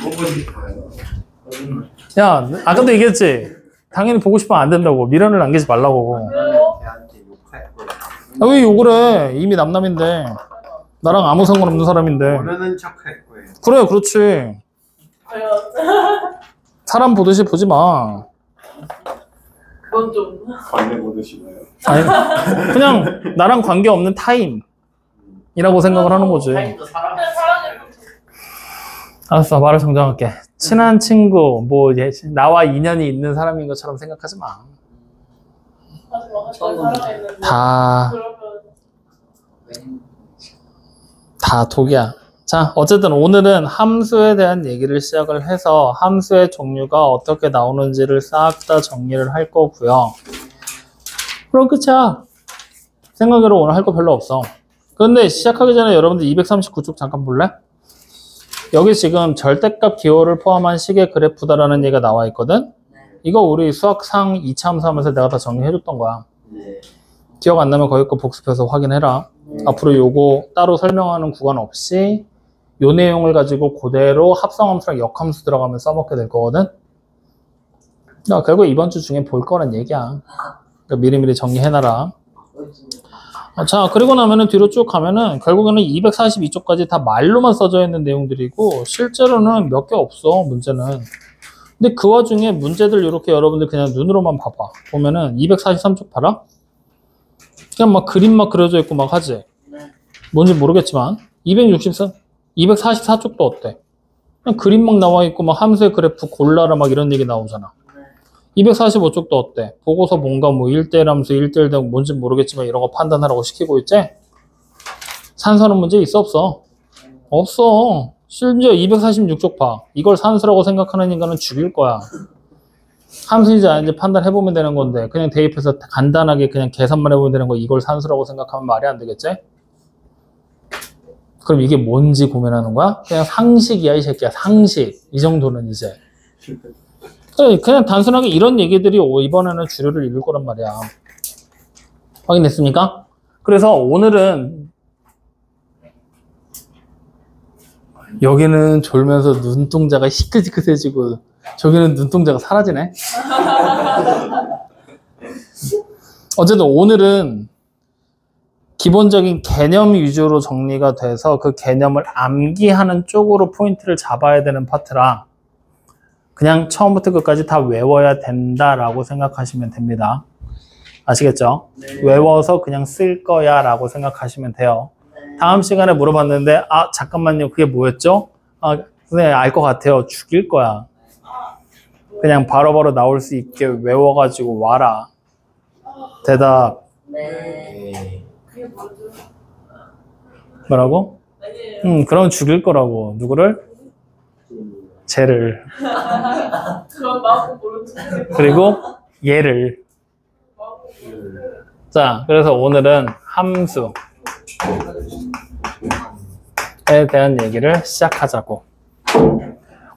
보고 싶어요. 야, 아까도 얘기했지? 당연히 보고 싶으면 안 된다고. 미련을 남기지 말라고. 걔한테 욕할 거야. 아, 왜 욕을 해? 이미 남남인데. 나랑 아무 상관없는 사람인데. 모르는 척할 거예요. 그래, 그렇지. 사람 보듯이 보지 마. 그건 좀. 관계 보듯이고요. 아니, 그냥 나랑 관계없는 타인이라고 생각을 하는 거지. 사랑해. 알았어, 말을 정정할게. 친한 친구, 뭐, 나와 인연이 있는 사람인 것처럼 생각하지 마. 다 독이야. 자, 어쨌든 오늘은 함수에 대한 얘기를 시작을 해서 함수의 종류가 어떻게 나오는지를 싹 다 정리를 할 거고요. 그럼 끝이야. 생각으로 오늘 할 거 별로 없어. 그런데 시작하기 전에 여러분들 239쪽 잠깐 볼래? 여기 지금 절대값 기호를 포함한 식의 그래프다라는 얘기가 나와 있거든? 이거 우리 수학상 2차 함수하면서 내가 다 정리해줬던 거야. 기억 안 나면 거기 거 복습해서 확인해라. 앞으로 요거 따로 설명하는 구간 없이 요 내용을 가지고 그대로 합성함수랑 역함수 들어가면 써먹게 될 거거든? 야, 결국 이번 주 중에 볼 거란 얘기야. 그러니까 미리미리 정리해놔라. 자, 그리고 나면은 뒤로 쭉 가면은 결국에는 242쪽까지 다 말로만 써져 있는 내용들이고 실제로는 몇 개 없어, 문제는. 근데 그 와중에 문제들 이렇게 여러분들 그냥 눈으로만 봐봐. 보면은 243쪽 봐라. 그냥 막 그림 막 그려져 있고 막 하지. 뭔지 모르겠지만 244쪽도 어때? 그냥 그림 막 나와 있고 막 함수의 그래프 골라라 막 이런 얘기 나오잖아. 245쪽도 어때? 보고서 뭔가 뭐 1대1 함수, 1대1 대응 뭔지 모르겠지만 이런 거 판단하라고 시키고 있지? 산수하는 문제 있어 없어? 없어. 심지어 246쪽 봐. 이걸 산수라고 생각하는 인간은 죽일 거야. 함수인지 아닌지 판단해보면 되는 건데 그냥 대입해서 간단하게 그냥 계산만 해보면 되는 거 이걸 산수라고 생각하면 말이 안 되겠지? 그럼 이게 뭔지 고민하는 거야? 그냥 상식이야 이 새끼야. 상식. 이 정도는 이제. 그냥 단순하게 이런 얘기들이 이번에는 주류를 이룰 거란 말이야. 확인됐습니까? 그래서 오늘은 여기는 졸면서 눈동자가 희끗희끗해지고 저기는 눈동자가 사라지네. 어쨌든 오늘은 기본적인 개념 위주로 정리가 돼서 그 개념을 암기하는 쪽으로 포인트를 잡아야 되는 파트라 그냥 처음부터 끝까지 다 외워야 된다라고 생각하시면 됩니다. 아시겠죠? 네. 외워서 그냥 쓸 거야 라고 생각하시면 돼요. 네. 다음 시간에 물어봤는데 아 잠깐만요 그게 뭐였죠? 아 선생님 알 것 같아요. 죽일 거야. 그냥 바로바로 나올 수 있게 외워가지고 와라. 대답. 네. 그게 뭐죠? 뭐라고? 그럼 죽일 거라고. 누구를? 쟤를. 그건 마음고 모르죠. 그리고 얘를. 자, 그래서 오늘은 함수에 대한 얘기를 시작하자고.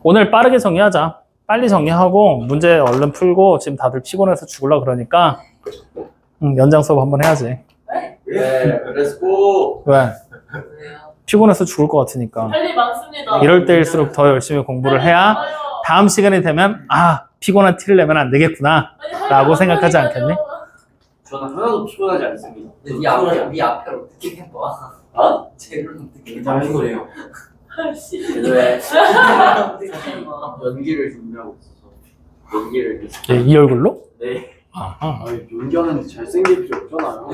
오늘 빠르게 정리하자. 빨리 정리하고 문제 얼른 풀고 지금 다들 피곤해서 죽으려고 그러니까 연장 수업 한번 해야지. 네, 렛츠고. 왜? 피곤해서 죽을 것 같으니까. 할 일 많습니다. 이럴 때일수록 더 열심히 공부를 해야 다음 시간이 되면 아 피곤한 티를 내면 안 되겠구나 라고 생각하지 않겠니? 저는 하나도 피곤하지 않습니다. 네 앞에를 어떻게 해봐? 어? 쟤를 어떻게 다 피곤해요. 씨. 왜? 어떻게 해봐? 연기를 준비하고 있어서 연기를 예, 이 얼굴로? 네. 아하. 아니 연기하는데 잘생길 필요 없잖아요.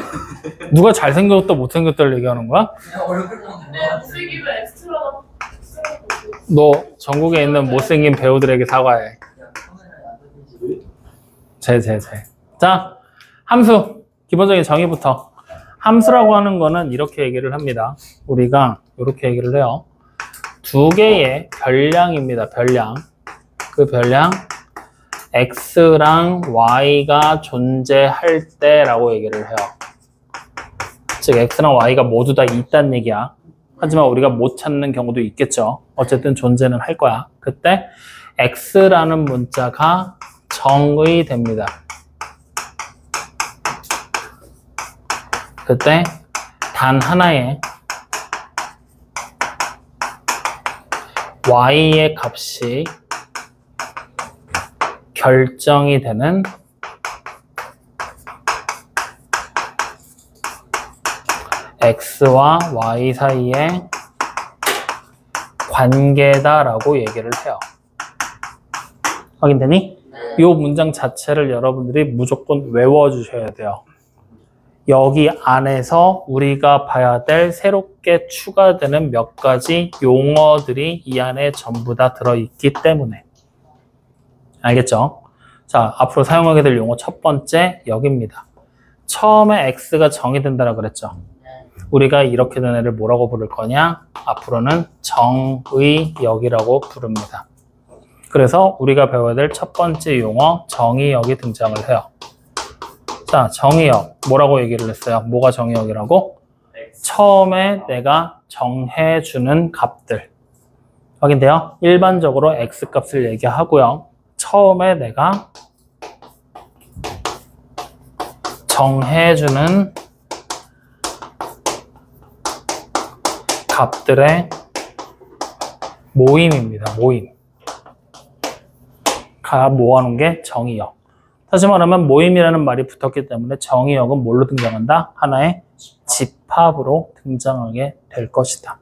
누가 잘생겼다 못생겼다를 얘기하는 거야? 그냥 얼굴만 네, 못생기면 엑스트라나. 너 전국에 있는 못생긴 배우들에게 사과해. 제. 자, 함수. 기본적인 정의부터. 함수라고 하는 거는 이렇게 얘기를 합니다. 우리가 이렇게 얘기를 해요. 두 개의 별량입니다. 별량. 그 별량 x랑 y가 존재할 때라고 얘기를 해요. 즉 x랑 y가 모두 다 있다는 얘기야. 하지만 우리가 못 찾는 경우도 있겠죠. 어쨌든 존재는 할 거야. 그때 x라는 문자가 정의 됩니다. 그때 단 하나의 y의 값이 결정이 되는 x와 y 사이의 관계다라고 얘기를 해요. 확인되니? 이 문장 자체를 여러분들이 무조건 외워주셔야 돼요. 여기 안에서 우리가 봐야 될 새롭게 추가되는 몇 가지 용어들이 이 안에 전부 다 들어있기 때문에. 알겠죠? 자, 앞으로 사용하게 될 용어 첫 번째 여기입니다. 처음에 x가 정의된다라고 그랬죠. 우리가 이렇게 된 애를 뭐라고 부를 거냐? 앞으로는 정의역이라고 부릅니다. 그래서 우리가 배워야 될 첫 번째 용어 정의역이 등장을 해요. 자, 정의역 뭐라고 얘기를 했어요? 뭐가 정의역이라고? 처음에 내가 정해주는 값들. 확인돼요? 일반적으로 x값을 얘기하고요. 처음에 내가 정해주는 값들의 모임입니다. 모임. 값 모아놓은 게 정의역. 다시 말하면 모임이라는 말이 붙었기 때문에 정의역은 뭘로 등장한다? 하나의 집합으로 등장하게 될 것이다.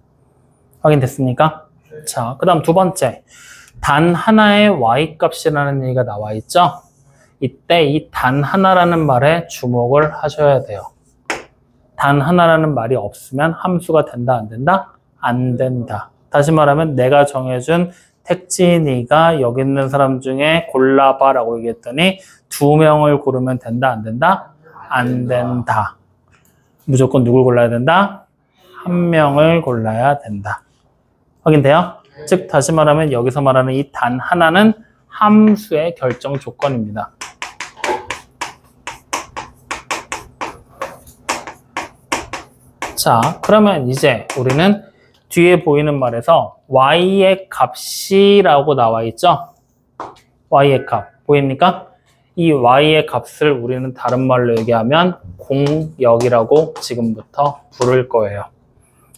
확인됐습니까? 자, 그 다음 두 번째. 단 하나의 y값이라는 얘기가 나와 있죠? 이때 이 단 하나라는 말에 주목을 하셔야 돼요. 단 하나라는 말이 없으면 함수가 된다, 안 된다? 안 된다. 다시 말하면 내가 정해준 택진이가 여기 있는 사람 중에 골라봐 라고 얘기했더니 2명을 고르면 된다, 안 된다? 안 된다. 무조건 누굴 골라야 된다? 1명을 골라야 된다. 확인돼요? 즉 다시 말하면 여기서 말하는 이 단 하나는 함수의 결정 조건입니다. 자, 그러면 이제 우리는 뒤에 보이는 말에서 y의 값이라고 나와 있죠? y의 값 보입니까? 이 y의 값을 우리는 다른 말로 얘기하면 공역이라고 지금부터 부를 거예요.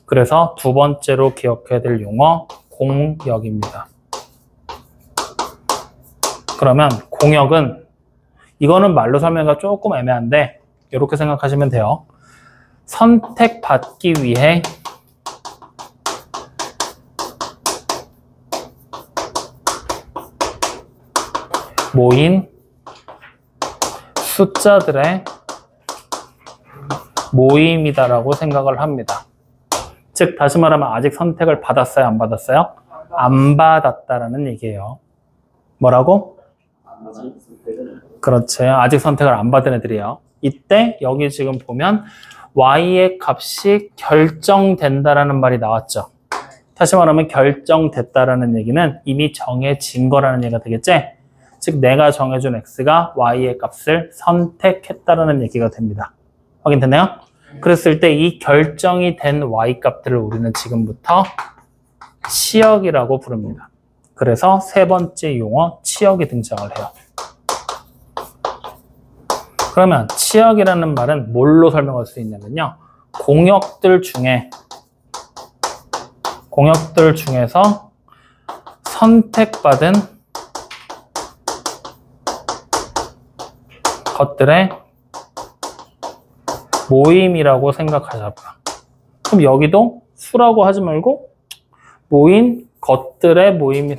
그래서 두 번째로 기억해야 될 용어 공역입니다. 그러면 공역은 이거는 말로 설명하기가 조금 애매한데 이렇게 생각하시면 돼요. 선택받기 위해 모인 숫자들의 모임이다라고 생각을 합니다. 즉 다시 말하면 아직 선택을 받았어요? 안 받았어요? 안 받았다라는 얘기예요. 뭐라고? 그렇죠. 아직 선택을 안 받은 애들이에요. 이때 여기 지금 보면 y의 값이 결정된다라는 말이 나왔죠. 다시 말하면 결정됐다라는 얘기는 이미 정해진 거라는 얘기가 되겠지? 즉 내가 정해준 x가 y의 값을 선택했다라는 얘기가 됩니다. 확인됐나요? 그랬을 때 이 결정이 된 y 값들을 우리는 지금부터 치역이라고 부릅니다. 그래서 세 번째 용어 치역이 등장을 해요. 그러면 치역이라는 말은 뭘로 설명할 수 있냐면요. 공역들 중에서 선택받은 것들의 모임이라고 생각하자고요. 그럼 여기도 수라고 하지 말고 모인 것들의 모임,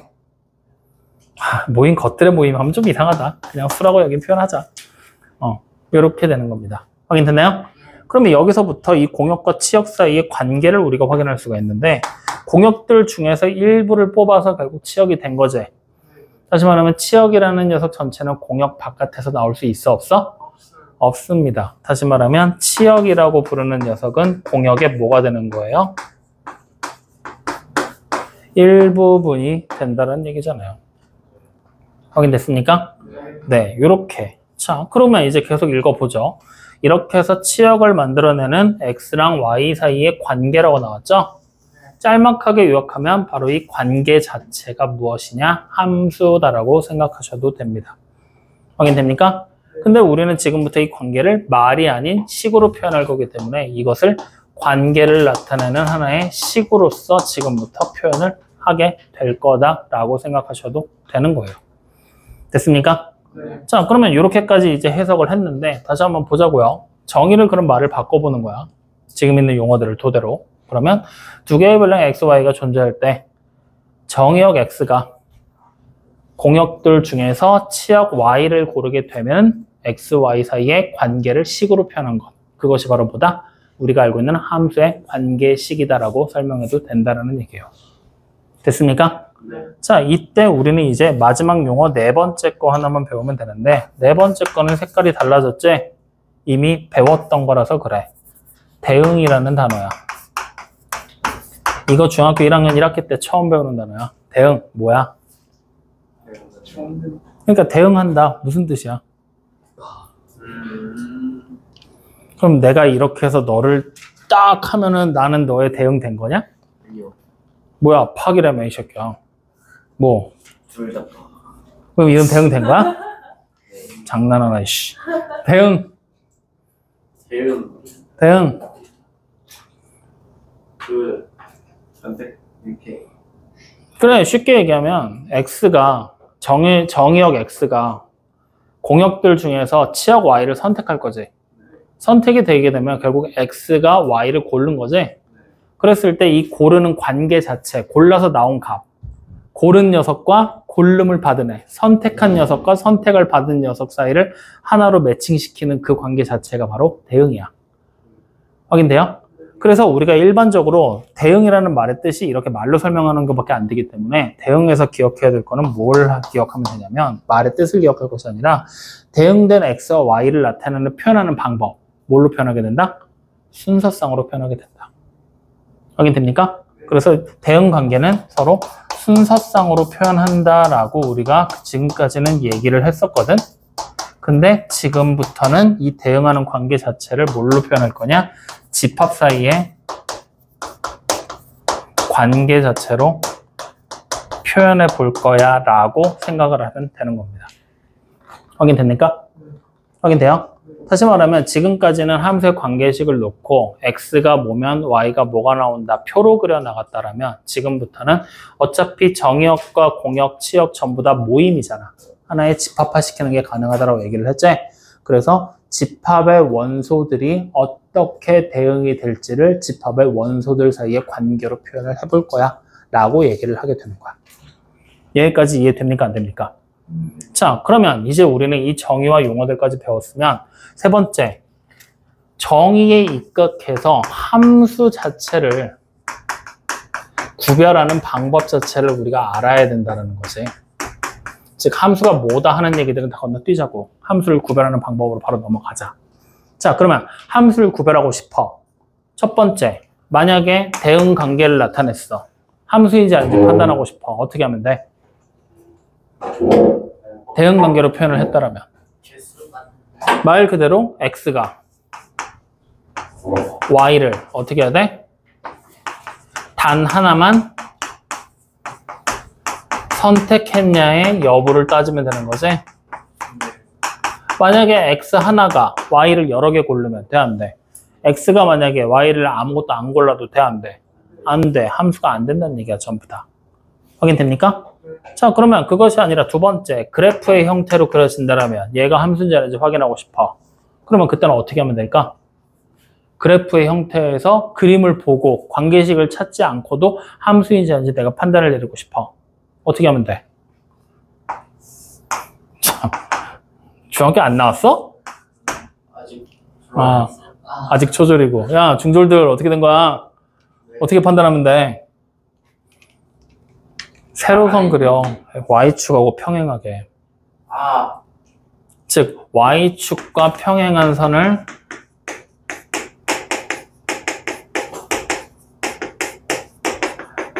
모인 것들의 모임 하면 좀 이상하다. 그냥 수라고 여기 표현하자. 이렇게 되는 겁니다. 확인됐나요? 그러면 여기서부터 이 공역과 치역 사이의 관계를 우리가 확인할 수가 있는데 공역들 중에서 일부를 뽑아서 결국 치역이 된 거지. 다시 말하면 치역이라는 녀석 전체는 공역 바깥에서 나올 수 있어? 없어? 없습니다. 다시 말하면 치역이라고 부르는 녀석은 공역의 뭐가 되는 거예요? 일부분이 된다는 얘기잖아요. 확인됐습니까? 네, 이렇게. 자, 그러면 이제 계속 읽어보죠. 이렇게 해서 치역을 만들어내는 x랑 y 사이의 관계라고 나왔죠? 짤막하게 요약하면 바로 이 관계 자체가 무엇이냐? 함수다라고 생각하셔도 됩니다. 확인됩니까? 근데 우리는 지금부터 이 관계를 말이 아닌 식으로 표현할 거기 때문에 이것을 관계를 나타내는 하나의 식으로서 지금부터 표현을 하게 될 거다라고 생각하셔도 되는 거예요. 됐습니까? 네. 자, 그러면 이렇게까지 이제 해석을 했는데 다시 한번 보자고요. 정의를 그럼 말을 바꿔보는 거야. 지금 있는 용어들을 토대로. 그러면 두 개의 별량 x, y가 존재할 때 정의역 x가 공역들 중에서 치역 y를 고르게 되면 x, y 사이의 관계를 식으로 표현한 것. 그것이 바로 뭐다? 우리가 알고 있는 함수의 관계식이다라고 설명해도 된다는 얘기예요. 됐습니까? 네. 자, 이때 우리는 이제 마지막 용어 네 번째 거 하나만 배우면 되는데 네 번째 거는 색깔이 달라졌지? 이미 배웠던 거라서 그래. 대응이라는 단어야. 이거 중학교 1학년 1학기 때 처음 배우는 단어야. 대응 뭐야? 처음 그러니까 대응한다. 무슨 뜻이야? 음. 그럼 내가 이렇게 해서 너를 딱 하면은 나는 너의 대응 된 거냐? 아니요. 뭐야, 파기라며 이 새끼야. 뭐 둘 다. 그럼 이건 대응 된 거야? 장난하나 이씨. 대응 대응 그 선택 이렇게. 그래, 쉽게 얘기하면 x가 정의역 x가 공역들 중에서 치역 y를 선택할 거지. 선택이 되게 되면 결국 x가 y를 고른 거지. 그랬을 때 이 고르는 관계 자체, 골라서 나온 값, 고른 녀석과 고름을 받은 애, 선택한 녀석과 선택을 받은 녀석 사이를 하나로 매칭시키는 그 관계 자체가 바로 대응이야. 확인돼요? 그래서 우리가 일반적으로 대응이라는 말의 뜻이 이렇게 말로 설명하는 것밖에 안 되기 때문에 대응에서 기억해야 될 거는 뭘 기억하면 되냐면 말의 뜻을 기억할 것이 아니라 대응된 x와 y를 나타내는 표현하는 방법, 뭘로 표현하게 된다? 순서상으로 표현하게 된다. 확인됩니까? 그래서 대응 관계는 서로 순서상으로 표현한다라고 우리가 지금까지는 얘기를 했었거든. 근데 지금부터는 이 대응하는 관계 자체를 뭘로 표현할 거냐? 집합 사이의 관계 자체로 표현해 볼 거야 라고 생각을 하면 되는 겁니다. 확인됩니까? 확인돼요? 다시 말하면 지금까지는 함수의 관계식을 놓고 x가 뭐면 y가 뭐가 나온다 표로 그려 나갔다라면 지금부터는 어차피 정의역과 공역, 치역 전부 다 모임이잖아. 하나의 집합화시키는 게 가능하다고 얘기를 했지. 그래서 집합의 원소들이 어떻게 대응이 될지를 집합의 원소들 사이의 관계로 표현을 해볼 거야 라고 얘기를 하게 되는 거야. 여기까지 이해됩니까? 안 됩니까? 자, 그러면 이제 우리는 이 정의와 용어들까지 배웠으면 세 번째, 정의에 입각해서 함수 자체를 구별하는 방법 자체를 우리가 알아야 된다는 거지. 즉 함수가 뭐다 하는 얘기들은 다 건너뛰자고 함수를 구별하는 방법으로 바로 넘어가자. 자, 그러면 함수를 구별하고 싶어. 첫 번째, 만약에 대응 관계를 나타냈어. 함수인지 아닌지 판단하고 싶어. 어떻게 하면 돼? 대응 관계로 표현을 했다라면 말 그대로 x가 y를 어떻게 해야 돼? 단 하나만 선택했냐의 여부를 따지면 되는 거지. 만약에 x 하나가 y를 여러 개 고르면 돼, 안 돼? x가 만약에 y를 아무것도 안 골라도 돼, 안 돼? 안 돼. 함수가 안 된다는 얘기야, 전부 다. 확인됩니까? 자, 그러면 그것이 아니라 두 번째, 그래프의 형태로 그려진다면 얘가 함수인지 아닌지 확인하고 싶어. 그러면 그때는 어떻게 하면 될까? 그래프의 형태에서 그림을 보고 관계식을 찾지 않고도 함수인지 아닌지 내가 판단을 내리고 싶어. 어떻게 하면 돼? 참, 중학교 안 나왔어? 아직 아직 초졸이고. 야, 중졸들 어떻게 된 거야? 어떻게 판단하면 돼? 세로선 그려. Y축하고 평행하게. 즉, Y축과 평행한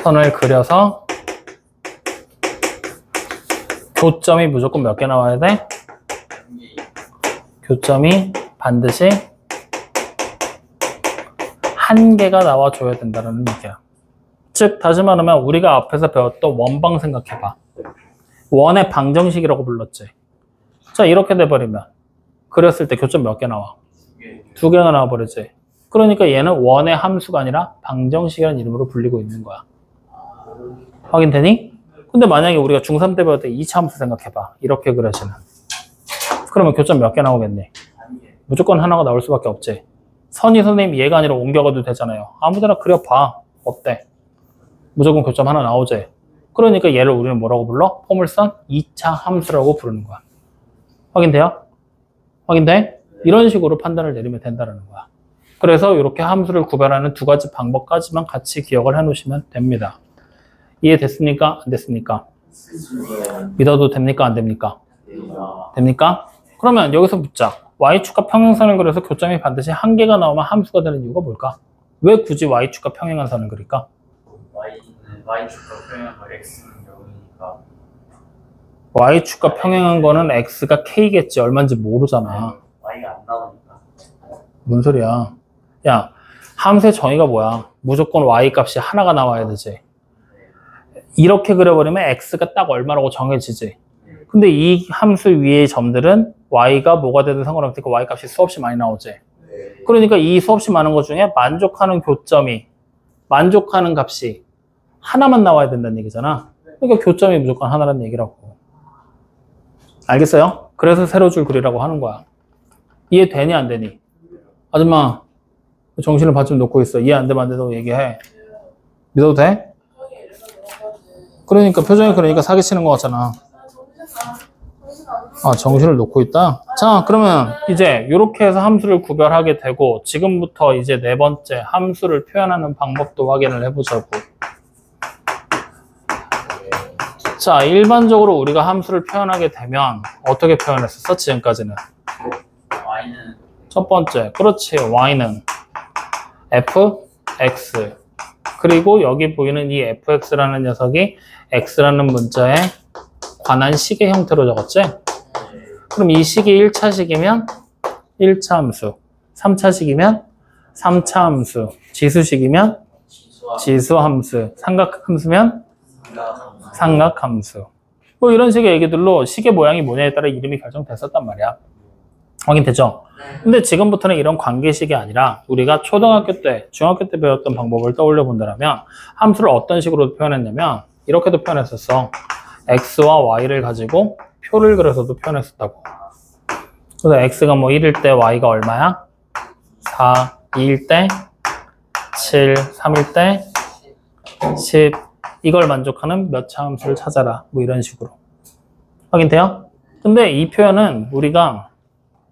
선을 그려서 교점이 무조건 몇 개 나와야 돼? 교점이 반드시 한 개가 나와줘야 된다는 얘기야. 즉, 다시 말하면 우리가 앞에서 배웠던 원방 생각해봐. 원의 방정식이라고 불렀지. 자, 이렇게 돼버리면 그렸을 때 교점 몇 개 나와? 두 개가 나와버리지. 그러니까 얘는 원의 함수가 아니라 방정식이라는 이름으로 불리고 있는 거야. 확인되니? 근데 만약에 우리가 중3 때 배울 때 2차 함수 생각해봐. 이렇게 그려지는. 그러면 교점 몇 개 나오겠니? 무조건 하나가 나올 수밖에 없지. 선이 선생님 얘가 아니라 옮겨가도 되잖아요. 아무데나 그려봐. 어때? 무조건 교점 하나 나오지. 그러니까 얘를 우리는 뭐라고 불러? 포물선 2차 함수라고 부르는 거야. 확인돼요? 확인돼? 이런 식으로 판단을 내리면 된다는 거야. 그래서 이렇게 함수를 구별하는 두 가지 방법까지만 같이 기억을 해 놓으시면 됩니다. 이해됐습니까? 안 됐습니까? 믿어도 됩니까? 안 됩니까? 됩니까? 그러면 여기서 묻자. y축과 평행선을 그려서 교점이 반드시 한 개가 나오면 함수가 되는 이유가 뭘까? 왜 굳이 y축과 평행한 선을 그릴까? Y축과 평행한 거 X는 0이니까. y축과 평행한 거는 x가 k겠지. 얼마인지 모르잖아. Y가 안 나오니까. 뭔 소리야? 야, 함수의 정의가 뭐야? 무조건 y 값이 하나가 나와야 되지. 이렇게 그려버리면 x가 딱 얼마라고 정해지지. 근데 이 함수 위의 점들은 y가 뭐가 되든 상관없으니까 y 값이 수없이 많이 나오지. 그러니까 이 수없이 많은 것 중에 만족하는 교점이, 만족하는 값이 하나만 나와야 된다는 얘기잖아. 그러니까 교점이 무조건 하나라는 얘기라고. 알겠어요? 그래서 세로 줄 그리라고 하는 거야. 이해되니 안 되니? 아줌마 정신을 반쯤 놓고 있어. 이해 안 되면 안 된다고 얘기해. 믿어도 돼? 그러니까 표정이 그러니까 사기치는 것 같잖아. 아, 정신을 놓고 있다? 자, 그러면 이제 이렇게 해서 함수를 구별하게 되고 지금부터 이제 네 번째 함수를 표현하는 방법도 확인을 해보자고. 자, 일반적으로 우리가 함수를 표현하게 되면 어떻게 표현했었어? 지금까지는 Y는 첫 번째, 그렇지. y는 fx, 그리고 여기 보이는 이 fx라는 녀석이 x라는 문자에 관한 식의 형태로 적었지? 그럼 이 식이 1차식이면 1차 함수, 3차식이면 3차 함수, 지수식이면 지수 함수, 삼각함수면 삼각함수. 뭐 이런 식의 얘기들로 식의 모양이 뭐냐에 따라 이름이 결정됐었단 말이야. 확인되죠? 근데 지금부터는 이런 관계식이 아니라 우리가 초등학교 때, 중학교 때 배웠던 방법을 떠올려 본다면 함수를 어떤 식으로 표현했냐면 이렇게도 표현했었어. x와 y를 가지고 표를 그려서도 표현했었다고. 그래서 x가 뭐 1일 때 y가 얼마야? 4, 2일 때 7, 3일 때 10. 이걸 만족하는 몇 차 함수를 찾아라. 뭐 이런 식으로. 확인돼요? 근데 이 표현은 우리가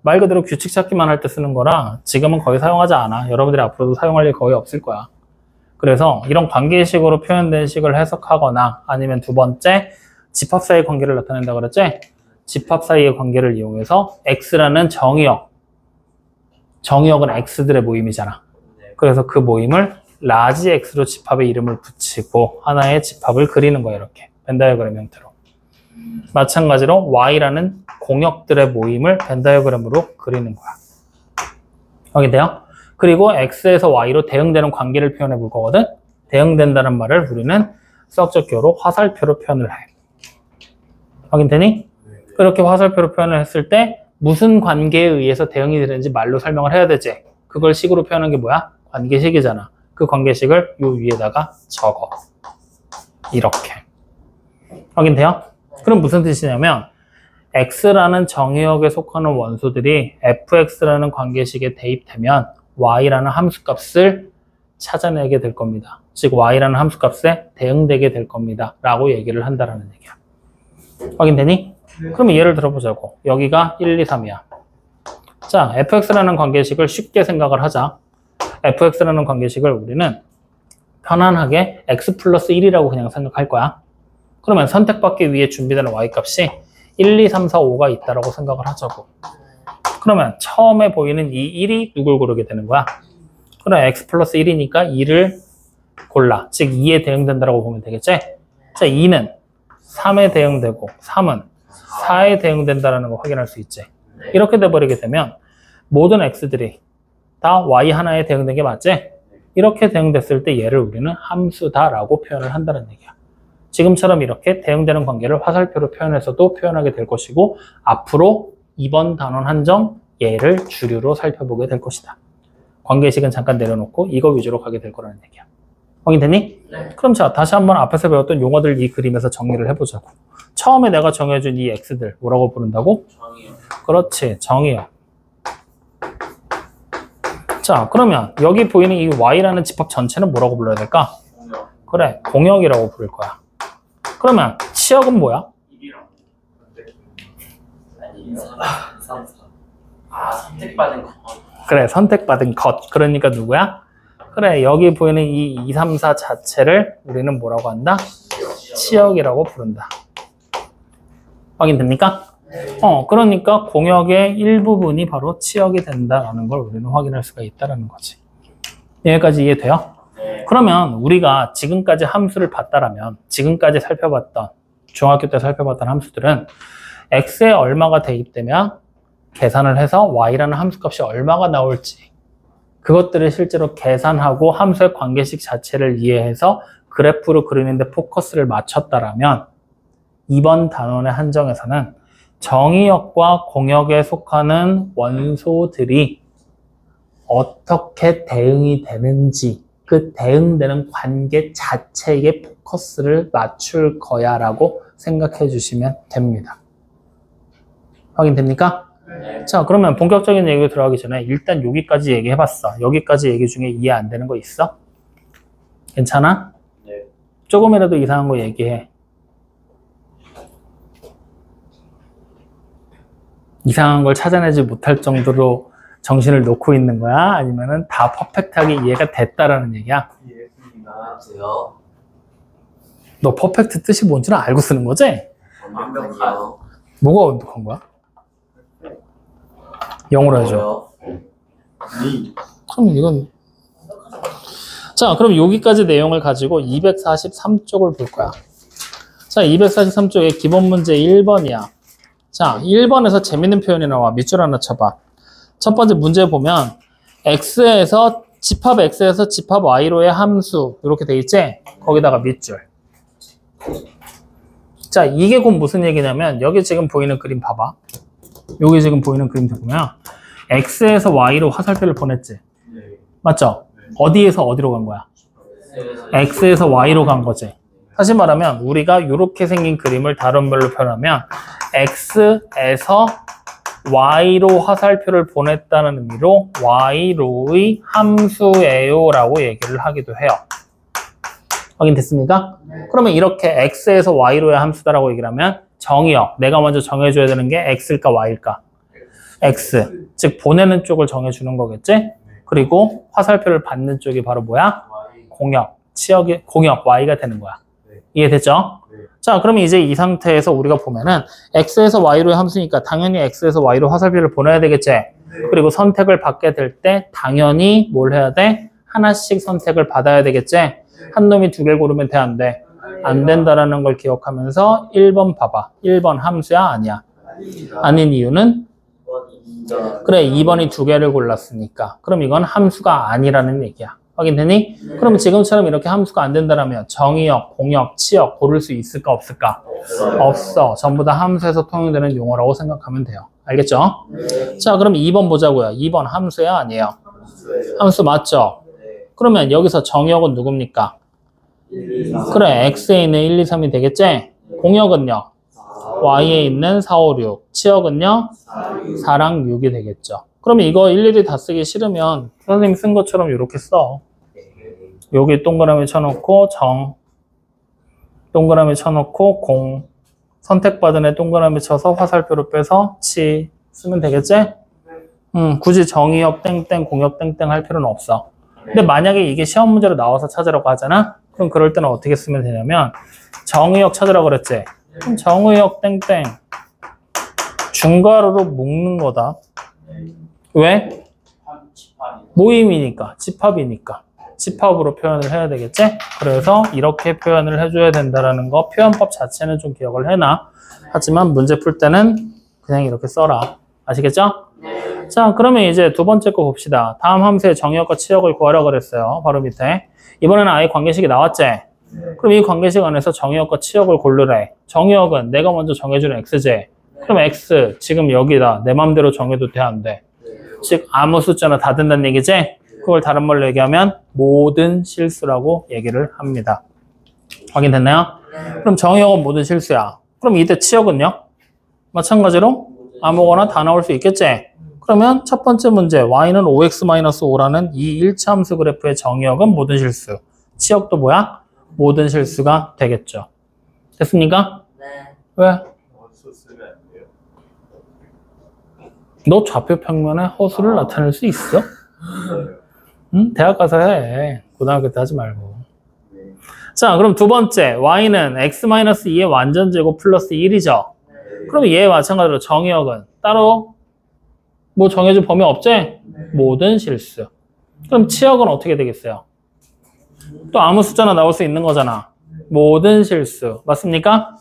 말 그대로 규칙 찾기만 할 때 쓰는 거라 지금은 거의 사용하지 않아. 여러분들이 앞으로도 사용할 일 거의 없을 거야. 그래서 이런 관계식으로 표현된 식을 해석하거나 아니면 두 번째 집합 사이의 관계를 나타낸다 그랬지? 집합 사이의 관계를 이용해서 x라는 정의역은 x들의 모임이잖아. 그래서 그 모임을 라지 x로 집합의 이름을 붙이고 하나의 집합을 그리는 거야. 이렇게 벤다이어그램 형태로. 마찬가지로 y라는 공역들의 모임을 벤다이어그램으로 그리는 거야. 확인돼요? 그리고 x에서 y로 대응되는 관계를 표현해 볼 거거든. 대응된다는 말을 우리는 수학적 기호로 화살표로 표현을 해. 확인되니? 그렇게 화살표로 표현을 했을 때 무슨 관계에 의해서 대응이 되는지 말로 설명을 해야 되지. 그걸 식으로 표현한 게 뭐야? 관계식이잖아. 그 관계식을 요 위에다가 적어. 이렇게. 확인돼요? 그럼 무슨 뜻이냐면 x라는 정의역에 속하는 원소들이 fx라는 관계식에 대입되면 y라는 함수값을 찾아내게 될 겁니다. 즉 y라는 함수값에 대응되게 될 겁니다. 라고 얘기를 한다라는 얘기야. 확인되니? 그러면 예를 들어보자고. 여기가 1, 2, 3이야. 자, fx라는 관계식을 쉽게 생각을 하자. fx라는 관계식을 우리는 편안하게 x 플러스 1이라고 그냥 생각할 거야. 그러면 선택받기 위해 준비되는 y값이 1, 2, 3, 4, 5가 있다라고 생각을 하자고. 그러면 처음에 보이는 이 1이 누굴 고르게 되는 거야? 그럼 x 플러스 1이니까 2를 골라. 즉 2에 대응된다라고 보면 되겠지? 자, 2는 3에 대응되고 3은 4에 대응된다라는 거 확인할 수 있지. 이렇게 돼버리게 되면 모든 x들이 다 y 하나에 대응된 게 맞지? 이렇게 대응됐을 때 얘를 우리는 함수다라고 표현을 한다는 얘기야. 지금처럼 이렇게 대응되는 관계를 화살표로 표현해서도 표현하게 될 것이고 앞으로 이번 단원 한정 얘를 주류로 살펴보게 될 것이다. 관계식은 잠깐 내려놓고 이거 위주로 가게 될 거라는 얘기야. 확인되니? 네. 그럼 자, 다시 한번 앞에서 배웠던 용어들 이 그림에서 정리를 해보자고. 처음에 내가 정해준 이 x들 뭐라고 부른다고? 정의요. 그렇지, 정의역. 자, 그러면 여기 보이는 이 y라는 집합 전체는 뭐라고 불러야 될까? 공역 그래, 공역이라고 부를 거야. 그러면 치역은 뭐야? 1이랑 아니 3, 4. 선택받은 거 그래, 선택받은 것. 그러니까 누구야? 그래, 여기 보이는 이 2, 3, 4 자체를 우리는 뭐라고 한다? 치역이라고 부른다. 확인됩니까? 그러니까 공역의 일부분이 바로 치역이 된다라는 걸 우리는 확인할 수가 있다는 거지. 여기까지 이해돼요? 네. 그러면 우리가 지금까지 함수를 봤다라면, 지금까지 살펴봤던, 중학교 때 살펴봤던 함수들은 x에 얼마가 대입되면 계산을 해서 y라는 함수값이 얼마가 나올지, 그것들을 실제로 계산하고 함수의 관계식 자체를 이해해서 그래프로 그리는데 포커스를 맞췄다라면 이번 단원의 한정에서는 정의역과 공역에 속하는 원소들이 어떻게 대응이 되는지 그 대응되는 관계 자체에 포커스를 맞출 거야 라고 생각해 주시면 됩니다. 확인됩니까? 네. 자, 그러면 본격적인 얘기로 들어가기 전에 일단 여기까지 얘기해봤어. 여기까지 얘기 중에 이해 안 되는 거 있어? 괜찮아? 네. 조금이라도 이상한 거 얘기해. 이상한 걸 찾아내지 못할 정도로 정신을 놓고 있는 거야? 아니면은 다 퍼펙트하게 이해가 됐다라는 얘기야? 안녕하세요. 너 퍼펙트 뜻이 뭔지는 알고 쓰는 거지? 완벽하요. 뭐가 완벽한 거야? 영어로 해줘. 그럼 이건 자, 그럼 여기까지 내용을 가지고 243쪽을 볼 거야. 자, 243쪽에 기본 문제 1번이야. 자, 1번에서 재밌는 표현이 나와. 밑줄 하나 쳐봐. 첫 번째 문제 보면 x에서 집합 x에서 집합 y로의 함수 이렇게 돼 있지? 거기다가 밑줄. 자, 이게 곧 무슨 얘기냐면 여기 지금 보이는 그림 봐봐. 여기 지금 보이는 그림 보면 x에서 y로 화살표를 보냈지? 네. 맞죠? 어디에서 어디로 간 거야? x에서 y로 간 거지. 다시 말하면 우리가 이렇게 생긴 그림을 다른 말로 표현하면 x에서 y로 화살표를 보냈다는 의미로 y로의 함수예요 라고 얘기를 하기도 해요. 확인됐습니까? 그러면 이렇게 x에서 y로의 함수다라고 얘기를 하면 정의역, 내가 먼저 정해줘야 되는 게 x일까 y일까? x, 즉 보내는 쪽을 정해주는 거겠지? 그리고 화살표를 받는 쪽이 바로 뭐야? 공역, 치역이 공역 y가 되는 거야. 이해됐죠? 자, 그러면 이제 이 상태에서 우리가 보면은 x에서 y로의 함수니까 당연히 x에서 y로 화살표를 보내야 되겠지? 그리고 선택을 받게 될 때 당연히 뭘 해야 돼? 하나씩 선택을 받아야 되겠지? 한 놈이 두 개를 고르면 돼, 안 돼? 안 된다라는 걸 기억하면서 1번 봐봐. 1번 함수야? 아니야? 아닌 이유는? 그래, 2번이 두 개를 골랐으니까. 그럼 이건 함수가 아니라는 얘기야. 확인되니? 그럼 지금처럼 이렇게 함수가 안 된다면 정의역, 공역, 치역 고를 수 있을까 없을까? 없어. 전부 다 함수에서 통용되는 용어라고 생각하면 돼요. 알겠죠? 자, 그럼 2번 보자고요. 2번 함수야? 아니에요? 함수 맞죠? 그러면 여기서 정의역은 누굽니까? 그래, x에 있는 1, 2, 3이 되겠지? 공역은요? y에 있는 4, 5, 6. 치역은요? 4랑 6이 되겠죠. 그러면 이거 일일이 다 쓰기 싫으면 선생님 쓴 것처럼 이렇게 써. 여기 동그라미 쳐놓고 정, 동그라미 쳐놓고 공, 선택받은 애 동그라미 쳐서 화살표로 빼서 치 쓰면 되겠지? 굳이 정의역 땡땡 공역 땡땡 할 필요는 없어. 근데 만약에 이게 시험 문제로 나와서 찾으라고 하잖아? 그럼 그럴 때는 어떻게 쓰면 되냐면 정의역 찾으라고 그랬지? 그럼 정의역 땡땡 중괄호로 묶는 거다. 왜? 모임이니까, 집합이니까. 집합으로 표현을 해야 되겠지? 그래서 이렇게 표현을 해줘야 된다는 거 표현법 자체는 좀 기억을 해놔. 하지만 문제 풀 때는 그냥 이렇게 써라. 아시겠죠? 자, 그러면 이제 두 번째 거 봅시다. 다음 함수의 정의역과 치역을 구하라고 그랬어요. 바로 밑에. 이번에는 아예 관계식이 나왔지? 그럼 이 관계식 안에서 정의역과 치역을 고르래. 정의역은 내가 먼저 정해주는 x지? 그럼 x 지금 여기다 내 맘대로 정해도 돼, 안 돼? 즉 아무 숫자나 다 된다는 얘기지? 그걸 다른 말로 얘기하면 모든 실수라고 얘기를 합니다. 확인됐나요? 그럼 정의역은 모든 실수야. 그럼 이때 치역은요? 마찬가지로 아무거나 다 나올 수 있겠지? 그러면 첫 번째 문제 y는 5x-5라는 이 일차함수 그래프의 정의역은 모든 실수. 치역도 뭐야? 모든 실수가 되겠죠. 됐습니까? 네. 왜? 너 좌표 평면에 허수를 나타낼 수 있어? 응? 대학 가서 해. 고등학교 때 하지 말고. 자, 그럼 두 번째 y는 x-2의 완전제곱 플러스 1이죠. 그럼 얘 마찬가지로 정의역은 따로 뭐 정해진 범위 없지? 모든 실수. 그럼 치역은 어떻게 되겠어요? 또 아무 숫자나 나올 수 있는 거잖아. 모든 실수. 맞습니까?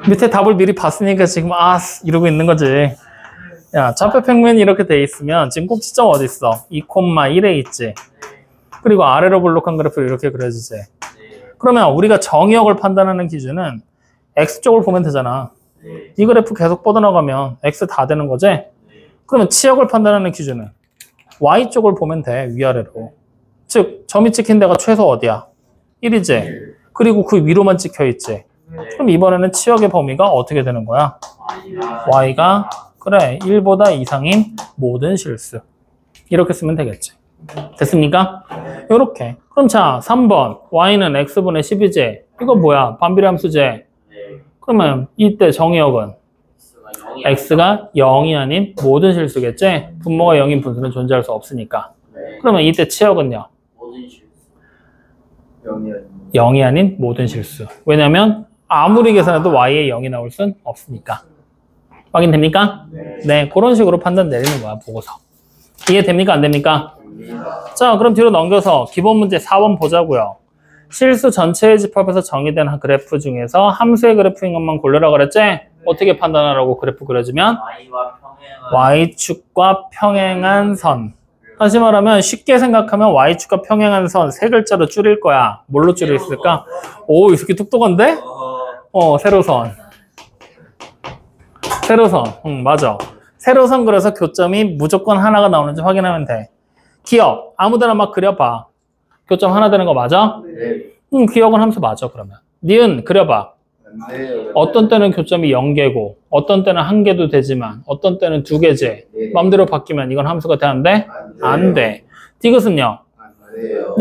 밑에 답을 미리 봤으니까 지금 이러고 있는 거지. 야, 좌표 평면이 이렇게 돼 있으면 지금 꼭지점 어디 있어? 2,1에 있지. 그리고 아래로 볼록한 그래프를 이렇게 그려지지. 그러면 우리가 정의역을 판단하는 기준은 X쪽을 보면 되잖아. 이 그래프 계속 뻗어나가면 X 다 되는 거지? 그러면 치역을 판단하는 기준은 Y쪽을 보면 돼, 위아래로. 즉, 점이 찍힌 데가 최소 어디야? 1이지. 그리고 그 위로만 찍혀 있지. 그럼 이번에는 치역의 범위가 어떻게 되는 거야? Y가, 그래, 1보다 이상인 모든 실수. 이렇게 쓰면 되겠지. 됐습니까? 요렇게. 그럼 자, 3번. Y는 X분의 10이지. 이거 뭐야? 반비례 함수지. 그러면 이때 정의역은 X가 0이 아닌 모든 실수겠지? 분모가 0인 분수는 존재할 수 없으니까. 그러면 이때 치역은요? 모든 실수. 0이 아닌 모든 실수. 왜냐면 아무리 계산해도 Y에 0이 나올 순 없으니까. 확인됩니까? 네, 그런 식으로 판단 내리는 거야, 보고서. 이해됩니까? 안 됩니까? 자, 그럼 뒤로 넘겨서 기본 문제 4번 보자고요. 실수 전체의 집합에서 정의된 한 그래프 중에서 함수의 그래프인 것만 고르라 그랬지? 어떻게 판단하라고 그래프 그려주면? Y축과 평행한 선. 다시 말하면 쉽게 생각하면 Y축과 평행한 선 세 글자로 줄일 거야. 뭘로 줄일 수 있을까? 오, 이 새끼 똑똑한데? 세로선. 세로선. 맞아. 세로선 그려서 교점이 무조건 하나가 나오는지 확인하면 돼. 기억. 아무데나 막 그려봐. 교점 하나 되는 거 맞아? 네. 기억은 함수 맞아, 그러면. 니은 그려봐. 어떤 때는 교점이 0개고, 어떤 때는 1개도 되지만, 어떤 때는 2개지. 맘대로 바뀌면 이건 함수가 되는데? 안 돼. 디귿은요?